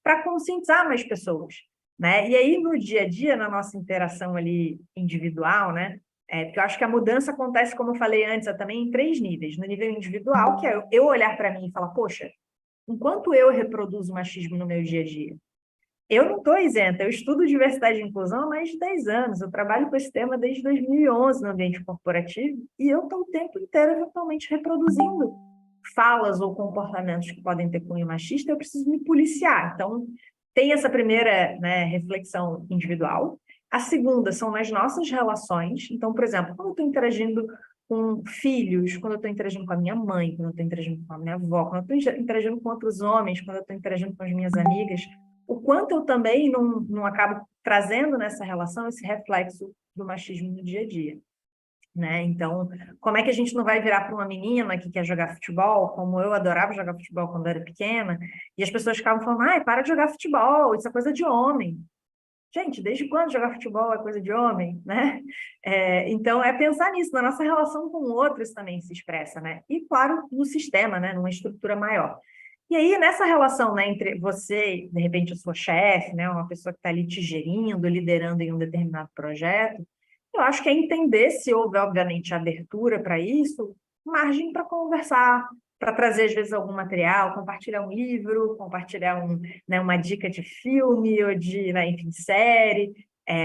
para conscientizar mais pessoas, né? E aí, no dia a dia, na nossa interação ali individual, né, porque eu acho que a mudança acontece, como eu falei antes, também em 3 níveis. No nível individual, que é eu olhar para mim e falar, poxa, enquanto eu reproduzo machismo no meu dia a dia, eu não estou isenta, eu estudo diversidade e inclusão há mais de 10 anos, eu trabalho com esse tema desde 2011 no ambiente corporativo, e eu estou o tempo inteiro, eventualmente, reproduzindo falas ou comportamentos que podem ter cunho machista, eu preciso me policiar. Então, tem essa primeira, né, reflexão individual. A segunda são nas nossas relações. Então, por exemplo, quando eu estou interagindo com filhos, quando eu estou interagindo com a minha mãe, quando eu estou interagindo com a minha avó, quando eu estou interagindo com outros homens, quando eu estou interagindo com as minhas amigas, o quanto eu também não acabo trazendo nessa relação esse reflexo do machismo no dia a dia, né? Então, como é que a gente não vai virar para uma menina que quer jogar futebol, como eu adorava jogar futebol quando era pequena, e as pessoas ficavam falando, para de jogar futebol, isso é coisa de homem. Gente, desde quando jogar futebol é coisa de homem, né? Então, é pensar nisso, na nossa relação com outros também se expressa, né? E, claro, no sistema, né? Numa estrutura maior. E aí, nessa relação, né, entre você, de repente, a sua chefe, né? Uma pessoa que está ali te gerindo, liderando em um determinado projeto, eu acho que é entender se houve, obviamente, abertura para isso, margem para conversar, para trazer, às vezes, algum material, compartilhar um livro, compartilhar né, uma dica de filme ou de, né, enfim, série,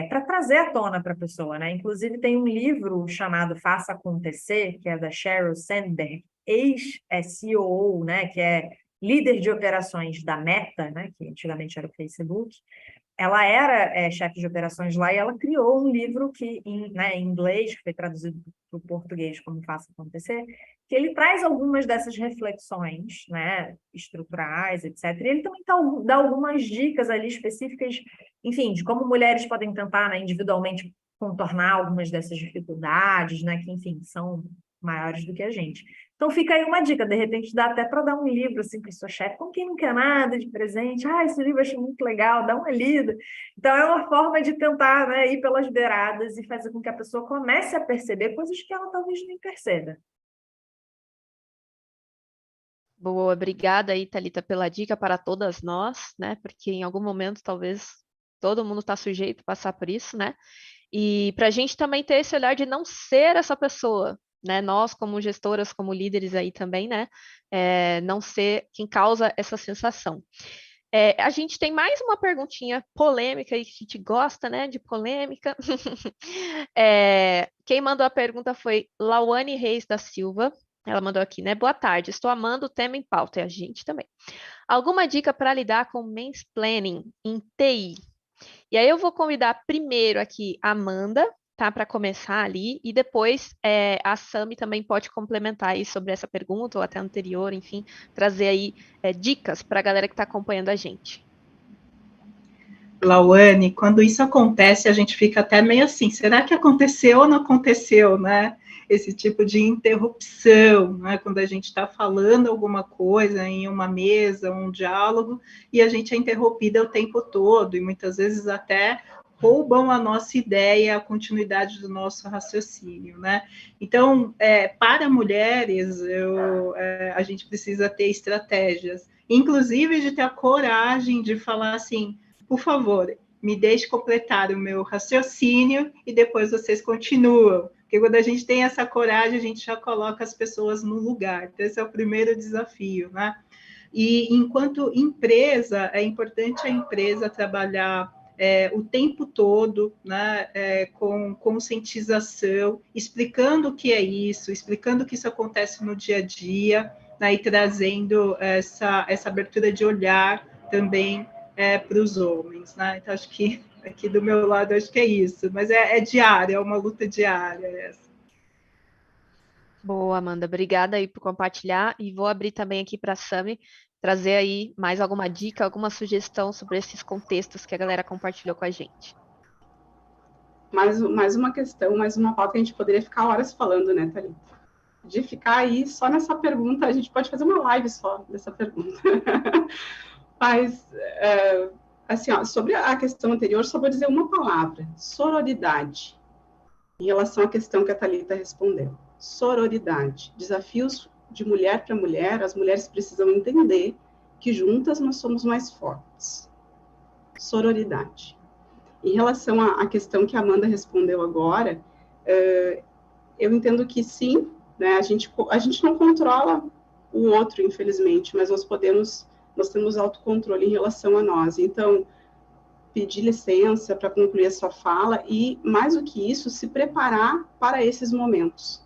para trazer à tona para a pessoa, né? Inclusive, tem um livro chamado Faça Acontecer, que é da Sheryl Sandberg, ex-COO, né, que é líder de operações da Meta, né, que antigamente era o Facebook. Ela era chefe de operações lá e ela criou um livro que, né, em inglês, que foi traduzido para o português como Faça Acontecer, que ele traz algumas dessas reflexões, né, estruturais, etc. E ele também dá algumas dicas ali específicas, enfim, de como mulheres podem tentar, né, individualmente contornar algumas dessas dificuldades, né, que, enfim, são maiores do que a gente. Então fica aí uma dica, de repente dá até para dar um livro assim para sua chefe, com quem não quer nada de presente, esse livro eu achei muito legal, dá uma lida. Então é uma forma de tentar, né, ir pelas beiradas e fazer com que a pessoa comece a perceber coisas que ela talvez nem perceba. Boa, obrigada aí, Thalita, pela dica para todas nós, né? Porque em algum momento talvez todo mundo está sujeito a passar por isso, né? E para a gente também ter esse olhar de não ser essa pessoa, né? Nós, como gestoras, como líderes aí também, né? Não ser quem causa essa sensação. A gente tem mais uma perguntinha polêmica aí, que a gente gosta, né? De polêmica. Quem mandou a pergunta foi Lauane Reis da Silva. Ela mandou aqui, né? Boa tarde, estou amando o tema em pauta, e a gente também. Alguma dica para lidar com mansplaining em TI? E aí eu vou convidar primeiro aqui a Amanda, tá? Para começar ali, e depois a Sami também pode complementar aí sobre essa pergunta, ou até anterior, enfim, trazer aí dicas para a galera que está acompanhando a gente. Lauane, quando isso acontece, a gente fica até meio assim, será que aconteceu ou não aconteceu, né? Esse tipo de interrupção, né? Quando a gente está falando alguma coisa em uma mesa, um diálogo, e a gente é interrompida o tempo todo, e muitas vezes até roubam a nossa ideia, a continuidade do nosso raciocínio, né? Então, para mulheres, a gente precisa ter estratégias, inclusive de ter a coragem de falar assim, por favor, me deixe completar o meu raciocínio e depois vocês continuam. Porque quando a gente tem essa coragem, a gente já coloca as pessoas no lugar. Então, esse é o primeiro desafio, né? E enquanto empresa, é importante a empresa trabalhar o tempo todo, né, com conscientização, explicando o que é isso, explicando que isso acontece no dia a dia, né, e trazendo essa abertura de olhar também para os homens, né? Então, acho que aqui do meu lado, acho que é isso, mas é diária, é uma luta diária essa. Boa, Amanda, obrigada aí por compartilhar, e vou abrir também aqui para a Sami trazer aí mais alguma dica, alguma sugestão sobre esses contextos que a galera compartilhou com a gente. Mais uma questão, mais uma pauta que a gente poderia ficar horas falando, né, Thalita? De ficar aí só nessa pergunta, a gente pode fazer uma live só dessa pergunta. Mas, assim, ó, sobre a questão anterior, só vou dizer uma palavra: sororidade. Em relação à questão que a Thalita respondeu. Sororidade. Desafios de mulher para mulher, as mulheres precisam entender que juntas nós somos mais fortes. Sororidade. Em relação à questão que a Amanda respondeu agora, eu entendo que sim, né, a gente não controla o outro, infelizmente, mas nós temos autocontrole em relação a nós. Então, pedir licença para concluir a sua fala e, mais do que isso, se preparar para esses momentos.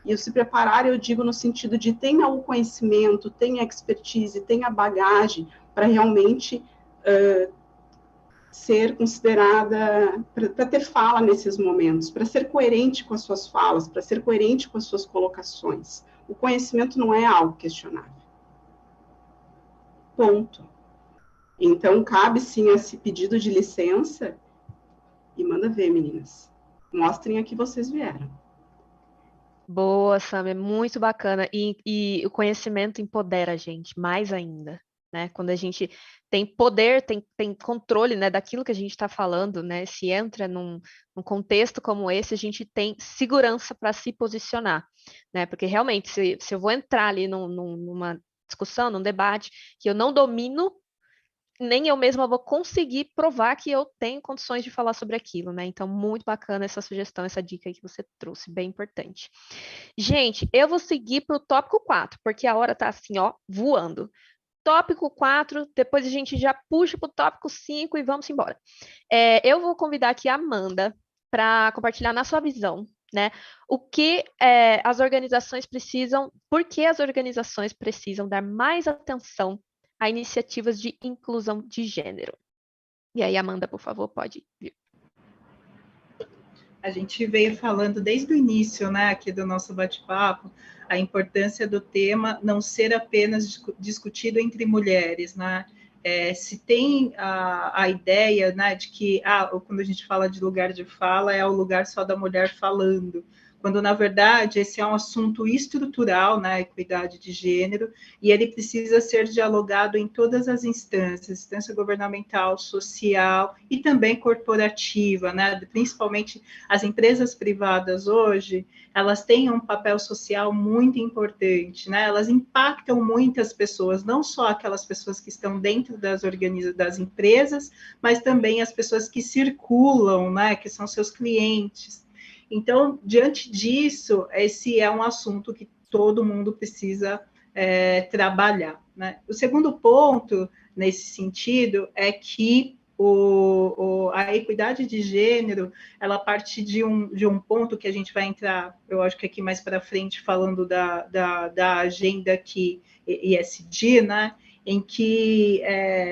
E o se preparar, eu digo no sentido de tenha o conhecimento, tenha a expertise, tenha a bagagem para realmente ser considerada, para ter fala nesses momentos, para ser coerente com as suas falas, para ser coerente com as suas colocações. O conhecimento não é algo questionável. Ponto. Então, cabe sim esse pedido de licença e manda ver, meninas. Mostrem a que vocês vieram. Boa, Sam, é muito bacana. E o conhecimento empodera a gente, mais ainda. né? Quando a gente tem poder, tem controle, né, daquilo que a gente está falando, né? Se entra num contexto como esse, a gente tem segurança para se posicionar, né? Porque realmente, se eu vou entrar ali numa discussão, num debate que eu não domino, nem eu mesma vou conseguir provar que eu tenho condições de falar sobre aquilo, né? Então, muito bacana essa sugestão, essa dica aí que você trouxe, bem importante. Gente, eu vou seguir para o tópico 4, porque a hora tá assim, ó, voando. Tópico 4, depois a gente já puxa para o tópico 5 e vamos embora. Eu vou convidar aqui a Amanda para compartilhar na sua visão, né? O que as organizações precisam, por que as organizações precisam dar mais atenção a iniciativas de inclusão de gênero. E aí, Amanda, por favor, pode vir. A gente veio falando desde o início, né, aqui do nosso bate-papo, a importância do tema não ser apenas discutido entre mulheres, né? Se tem a ideia, né, de que quando a gente fala de lugar de fala, é o lugar só da mulher falando, quando, na verdade, esse é um assunto estrutural, né, equidade de gênero, e ele precisa ser dialogado em todas as instâncias, instância governamental, social e também corporativa, né, principalmente as empresas privadas hoje, elas têm um papel social muito importante, né, elas impactam muitas pessoas, não só aquelas pessoas que estão dentro das empresas, mas também as pessoas que circulam, né, que são seus clientes. Então, diante disso, esse é um assunto que todo mundo precisa trabalhar, né? O segundo ponto, nesse sentido, é que a equidade de gênero, ela parte de um ponto que a gente vai entrar, eu acho que aqui mais para frente, falando da agenda aqui, ESG, né? Em que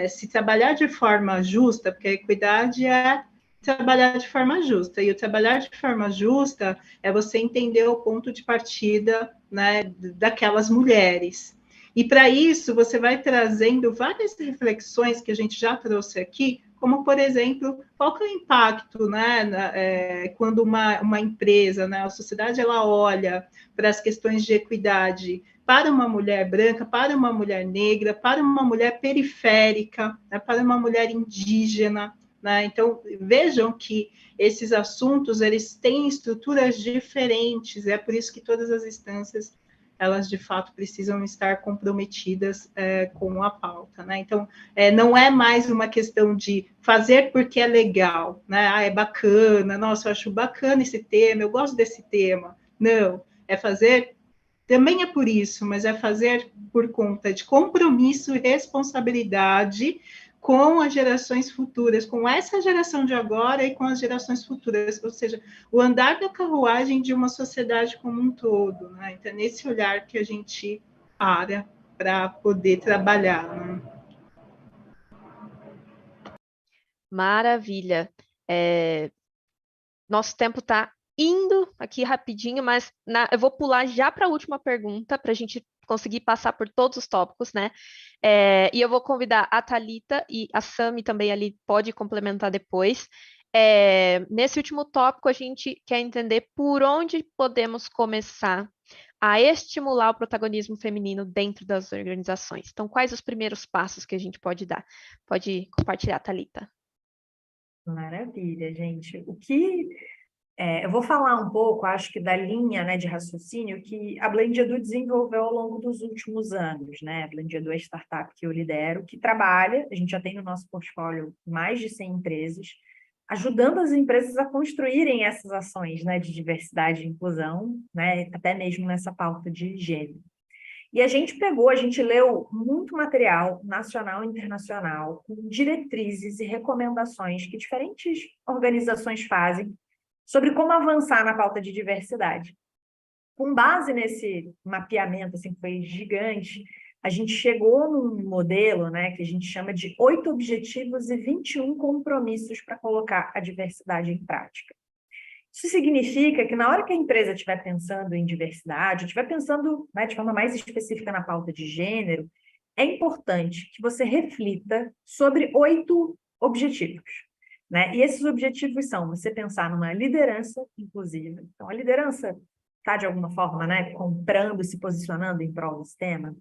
se trabalhar de forma justa, porque a equidade é trabalhar de forma justa. E o trabalhar de forma justa é você entender o ponto de partida, né, daquelas mulheres. E para isso, você vai trazendo várias reflexões que a gente já trouxe aqui, como, por exemplo, qual que é o impacto, né, quando uma empresa, né, a sociedade, ela olha para as questões de equidade para uma mulher branca, para uma mulher negra, para uma mulher periférica, né, para uma mulher indígena, né? Então, vejam que esses assuntos, eles têm estruturas diferentes, é por isso que todas as instâncias, elas, de fato, precisam estar comprometidas com a pauta, né? Então, não é mais uma questão de fazer porque é legal, né? É bacana, nossa, eu acho bacana esse tema, eu gosto desse tema. Não, é fazer, também é por isso, mas é fazer por conta de compromisso e responsabilidade com as gerações futuras, com essa geração de agora e com as gerações futuras, ou seja, o andar da carruagem de uma sociedade como um todo, né? Então, é nesse olhar que a gente para poder trabalhar, né? Maravilha. Nosso tempo está indo aqui rapidinho, mas eu vou pular já para a última pergunta, para a gente conseguir passar por todos os tópicos, né? E eu vou convidar a Thalita e a Sami também ali, pode complementar depois. Nesse último tópico, a gente quer entender por onde podemos começar a estimular o protagonismo feminino dentro das organizações. Então, quais os primeiros passos que a gente pode dar? Pode compartilhar, Thalita. Maravilha, gente. Eu vou falar um pouco, acho que da linha, né, de raciocínio que a Blend Edu desenvolveu ao longo dos últimos anos, né? A Blend Edu é a startup que eu lidero, que trabalha, a gente já tem no nosso portfólio mais de 100 empresas, ajudando as empresas a construírem essas ações, né, de diversidade e inclusão, né, até mesmo nessa pauta de gênero. E a gente leu muito material nacional e internacional, com diretrizes e recomendações que diferentes organizações fazem sobre como avançar na pauta de diversidade. Com base nesse mapeamento, assim, que foi gigante, a gente chegou num modelo, né, que a gente chama de 8 objetivos e 21 compromissos para colocar a diversidade em prática. Isso significa que na hora que a empresa estiver pensando em diversidade, estiver pensando, né, de forma mais específica na pauta de gênero, é importante que você reflita sobre 8 objetivos, né? E esses objetivos são você pensar numa liderança inclusiva. Então, a liderança está, de alguma forma, né, comprando, se posicionando em prol desse tema.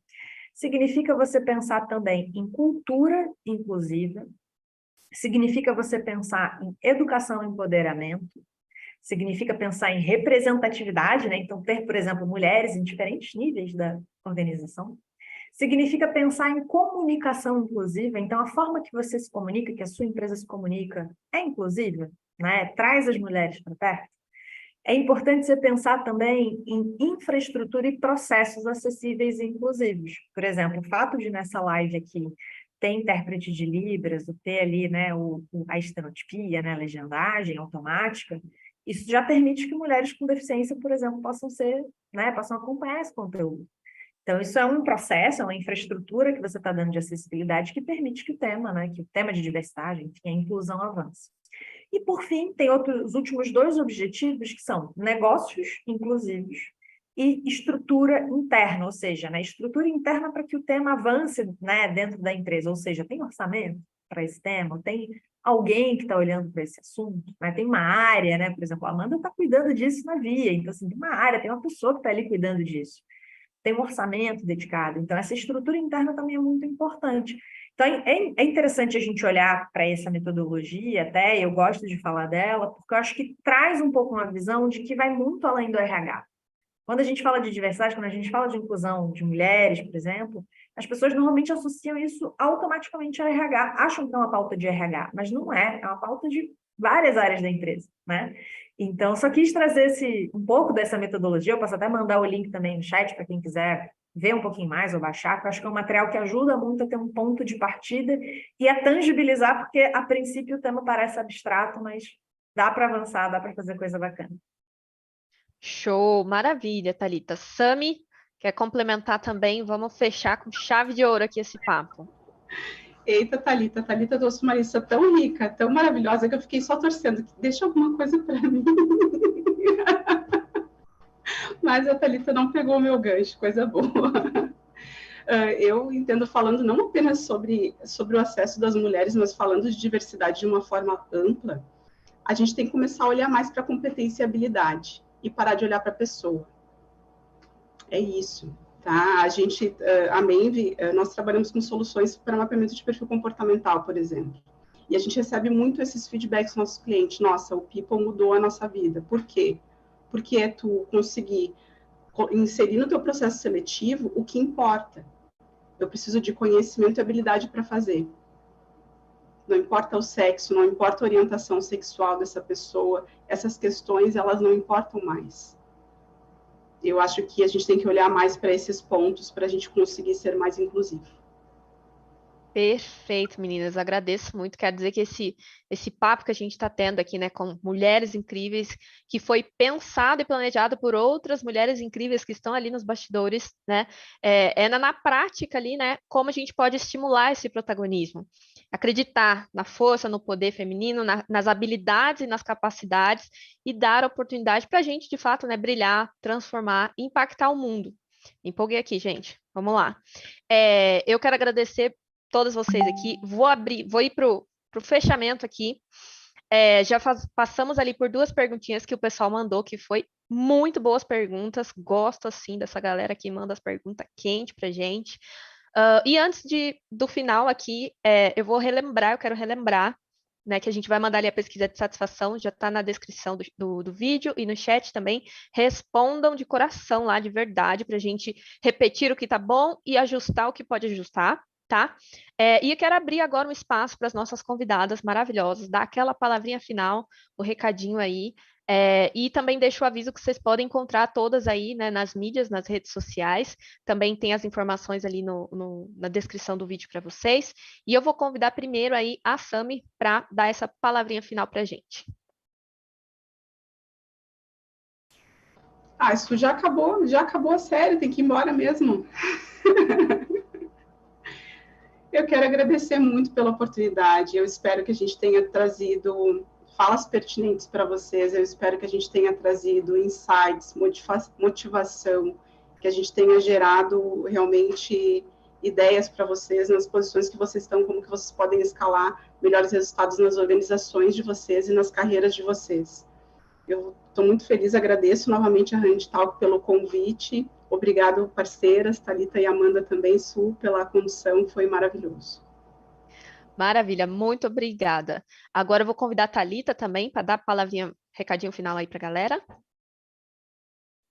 significa você pensar também em cultura inclusiva, significa você pensar em educação e empoderamento, significa pensar em representatividade, né? Então, ter, por exemplo, mulheres em diferentes níveis da organização. Significa pensar em comunicação inclusiva, então a forma que você se comunica, que a sua empresa se comunica, é inclusiva, né? Traz as mulheres para perto. É importante você pensar também em infraestrutura e processos acessíveis e inclusivos. Por exemplo, o fato de nessa live aqui ter intérprete de Libras, ter ali, né, a estenotipia, né, a legendagem automática, isso já permite que mulheres com deficiência, por exemplo, possam ser, né, possam acompanhar esse conteúdo. Então, isso é um processo, é uma infraestrutura que você está dando de acessibilidade que permite que o tema, né, que o tema de diversidade, enfim, a inclusão avance. E, por fim, tem os últimos 2 objetivos, que são negócios inclusivos e estrutura interna, ou seja, né, estrutura interna para que o tema avance, né, dentro da empresa, ou seja, tem orçamento para esse tema, tem alguém que está olhando para esse assunto, né, tem uma área, né, por exemplo, a Amanda está cuidando disso na Via, então, assim, tem uma área, tem uma pessoa que está ali cuidando disso, tem um orçamento dedicado, então essa estrutura interna também é muito importante. Então, é interessante a gente olhar para essa metodologia, até eu gosto de falar dela, porque eu acho que traz um pouco uma visão de que vai muito além do RH. Quando a gente fala de diversidade, quando a gente fala de inclusão de mulheres, por exemplo, as pessoas normalmente associam isso automaticamente a RH, acham que é uma pauta de RH, mas não é uma pauta de várias áreas da empresa, né? Então, só quis trazer um pouco dessa metodologia, eu posso até mandar o link também no chat para quem quiser ver um pouquinho mais ou baixar, porque eu acho que é um material que ajuda muito a ter um ponto de partida e a tangibilizar, porque a princípio o tema parece abstrato, mas dá para avançar, dá para fazer coisa bacana. Show, maravilha, Thalita. Sami, quer complementar também? Vamos fechar com chave de ouro aqui esse papo. Eita, Thalita trouxe uma lista tão rica, tão maravilhosa, que eu fiquei só torcendo. Deixa alguma coisa para mim. Mas a Thalita não pegou o meu gancho, coisa boa. Eu entendo falando não apenas sobre o acesso das mulheres, mas falando de diversidade de uma forma ampla, a gente tem que começar a olhar mais para a competência e habilidade e parar de olhar para a pessoa. É isso. Tá? A Menve, nós trabalhamos com soluções para mapeamento de perfil comportamental, por exemplo. E a gente recebe muito esses feedbacks dos nossos clientes. Nossa, o People mudou a nossa vida. Por quê? Porque é tu conseguir inserir no teu processo seletivo o que importa. Eu preciso de conhecimento e habilidade para fazer. Não importa o sexo, não importa a orientação sexual dessa pessoa, essas questões, elas não importam mais. Eu acho que a gente tem que olhar mais para esses pontos para a gente conseguir ser mais inclusivo. Perfeito, meninas. Agradeço muito. Quero dizer que esse papo que a gente está tendo aqui, né, com mulheres incríveis, que foi pensado e planejado por outras mulheres incríveis que estão ali nos bastidores, né, na prática ali, né, como a gente pode estimular esse protagonismo. Acreditar na força, no poder feminino, nas habilidades e nas capacidades e dar oportunidade para a gente, de fato, né, brilhar, transformar, impactar o mundo. Me empolguei aqui, gente. Vamos lá. Eu quero agradecer todas vocês aqui. Vou ir para o fechamento aqui. Passamos ali por 2 perguntinhas que o pessoal mandou, que foi muito boas perguntas. Gosto, assim, dessa galera que manda as perguntas quentes pra gente. E antes do final aqui, eu quero relembrar, né, que a gente vai mandar ali a pesquisa de satisfação, já está na descrição do vídeo e no chat também. Respondam de coração lá, de verdade, para a gente repetir o que tá bom e ajustar o que pode ajustar. Tá? E eu quero abrir agora um espaço para as nossas convidadas maravilhosas, dar aquela palavrinha final, o recadinho aí, e também deixo o aviso que vocês podem encontrar todas aí, né, nas mídias, nas redes sociais, também tem as informações ali na descrição do vídeo para vocês, e eu vou convidar primeiro aí a Sami para dar essa palavrinha final para a gente. Isso já acabou a série, tem que ir embora mesmo. Eu quero agradecer muito pela oportunidade. Eu espero que a gente tenha trazido falas pertinentes para vocês. Eu espero que a gente tenha trazido insights, motivação, que a gente tenha gerado realmente ideias para vocês nas posições que vocês estão, como que vocês podem escalar melhores resultados nas organizações de vocês e nas carreiras de vocês. Eu estou muito feliz, agradeço novamente a Handtalk pelo convite Obrigado, parceiras, Thalita e Amanda também, Su, pela condução, foi maravilhoso. Maravilha, muito obrigada. Agora eu vou convidar a Thalita também para dar a palavrinha, recadinho final aí para a galera.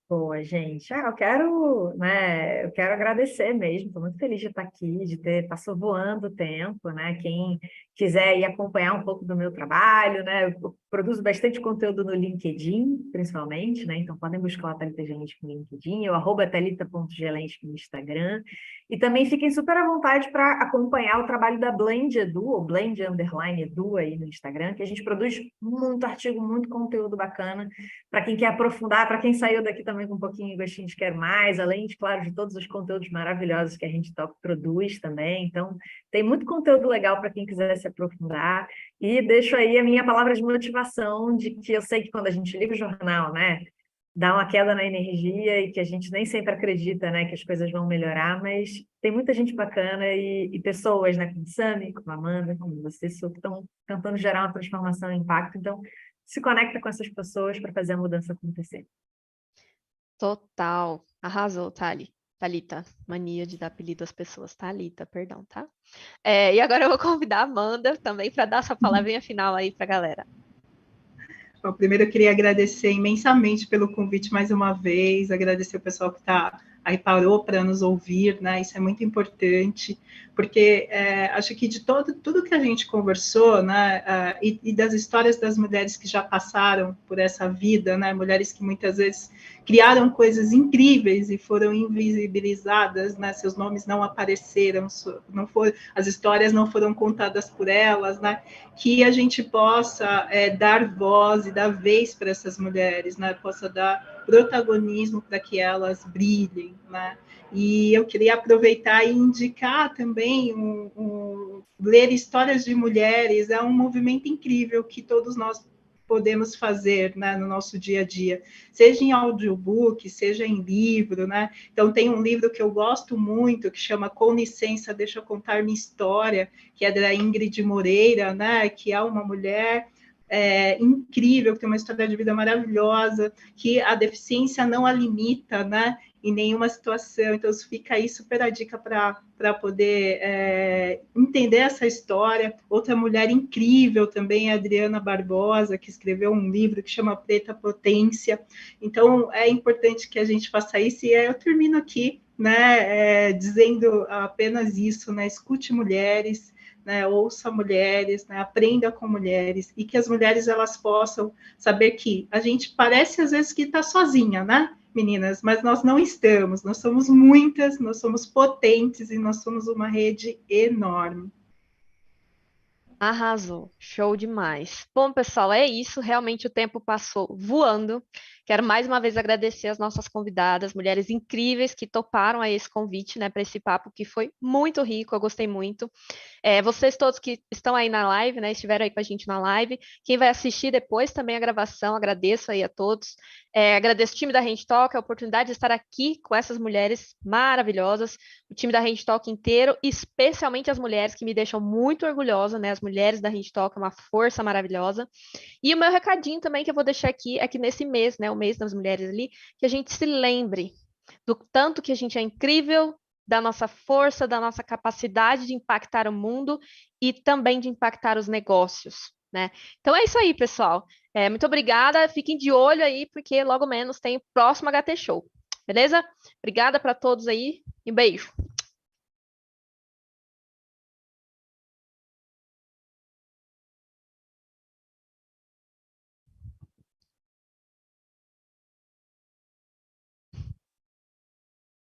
Boa, gente. Eu quero agradecer mesmo. Estou muito feliz de estar aqui, passou voando o tempo, né? Quem quiser ir acompanhar um pouco do meu trabalho, né? Eu produzo bastante conteúdo no LinkedIn, principalmente, né? Então podem buscar a Thalita Gelensky no LinkedIn, eu @thalita.gelensky no Instagram. E também fiquem super à vontade para acompanhar o trabalho da Blend Edu, ou Blend_Edu aí no Instagram, que a gente produz muito artigo, muito conteúdo bacana para quem quer aprofundar, para quem saiu daqui também com um pouquinho de gostinho de quer mais, além de, claro, de todos os conteúdos maravilhosos que a gente produz também. Então, tem muito conteúdo legal para quem quiser se aprofundar. E deixo aí a minha palavra de motivação, de que eu sei que quando a gente liga o jornal, né, dá uma queda na energia e que a gente nem sempre acredita, né, que as coisas vão melhorar, mas tem muita gente bacana e pessoas, né, como Sami, como Amanda, como você, que estão tentando gerar uma transformação e impacto. Então, se conecta com essas pessoas para fazer a mudança acontecer. Total. Arrasou, Thalita. Mania de dar apelido às pessoas. Thalita, perdão, tá? E agora eu vou convidar a Amanda também para dar sua palavrinha final aí para a galera. Bom, primeiro eu queria agradecer imensamente pelo convite mais uma vez, agradecer o pessoal que aí parou para nos ouvir, né? Isso é muito importante, porque acho que de tudo que a gente conversou, né? E das histórias das mulheres que já passaram por essa vida, né? Mulheres que muitas vezes criaram coisas incríveis e foram invisibilizadas, né? Seus nomes não apareceram, as histórias não foram contadas por elas, né? Que a gente possa dar voz e dar vez para essas mulheres, né? Possa dar protagonismo para que elas brilhem, né? E eu queria aproveitar e indicar também ler histórias de mulheres, é um movimento incrível que todos nós podemos fazer, né, no nosso dia a dia, seja em audiobook, seja em livro, né? Então tem um livro que eu gosto muito que chama Com Licença, Deixa Eu Contar Minha História, que é da Ingrid Moreira, né? Que é uma mulher incrível, que tem uma história de vida maravilhosa, que a deficiência não a limita, né, em nenhuma situação. Então, fica aí super a dica para poder entender essa história. Outra mulher incrível também é a Adriana Barbosa, que escreveu um livro que chama Preta Potência. Então, é importante que a gente faça isso, e eu termino aqui, né, dizendo apenas isso, né, escute mulheres, né, ouça mulheres, né, aprenda com mulheres, e que as mulheres elas possam saber que a gente parece às vezes que está sozinha, né, meninas, mas nós não estamos, nós somos muitas, nós somos potentes e nós somos uma rede enorme. Arrasou, show demais. Bom, pessoal, é isso. Realmente o tempo passou voando. Quero mais uma vez agradecer as nossas convidadas, mulheres incríveis que toparam a esse convite, né, para esse papo que foi muito rico. Eu gostei muito. Vocês todos que estão aí na live, né, estiveram aí com a gente na live. Quem vai assistir depois também a gravação, agradeço aí a todos. Agradeço o time da Rede Talk, a oportunidade de estar aqui com essas mulheres maravilhosas, o time da Rede Talk inteiro, especialmente as mulheres que me deixam muito orgulhosa, né? As mulheres da Rede Talk, é uma força maravilhosa. E o meu recadinho também que eu vou deixar aqui é que nesse mês, né, o mês das mulheres ali, que a gente se lembre do tanto que a gente é incrível, da nossa força, da nossa capacidade de impactar o mundo e também de impactar os negócios, né? Então é isso aí, pessoal. Muito obrigada. Fiquem de olho aí, porque logo menos tem o próximo HT Show. Beleza? Obrigada para todos aí e um beijo.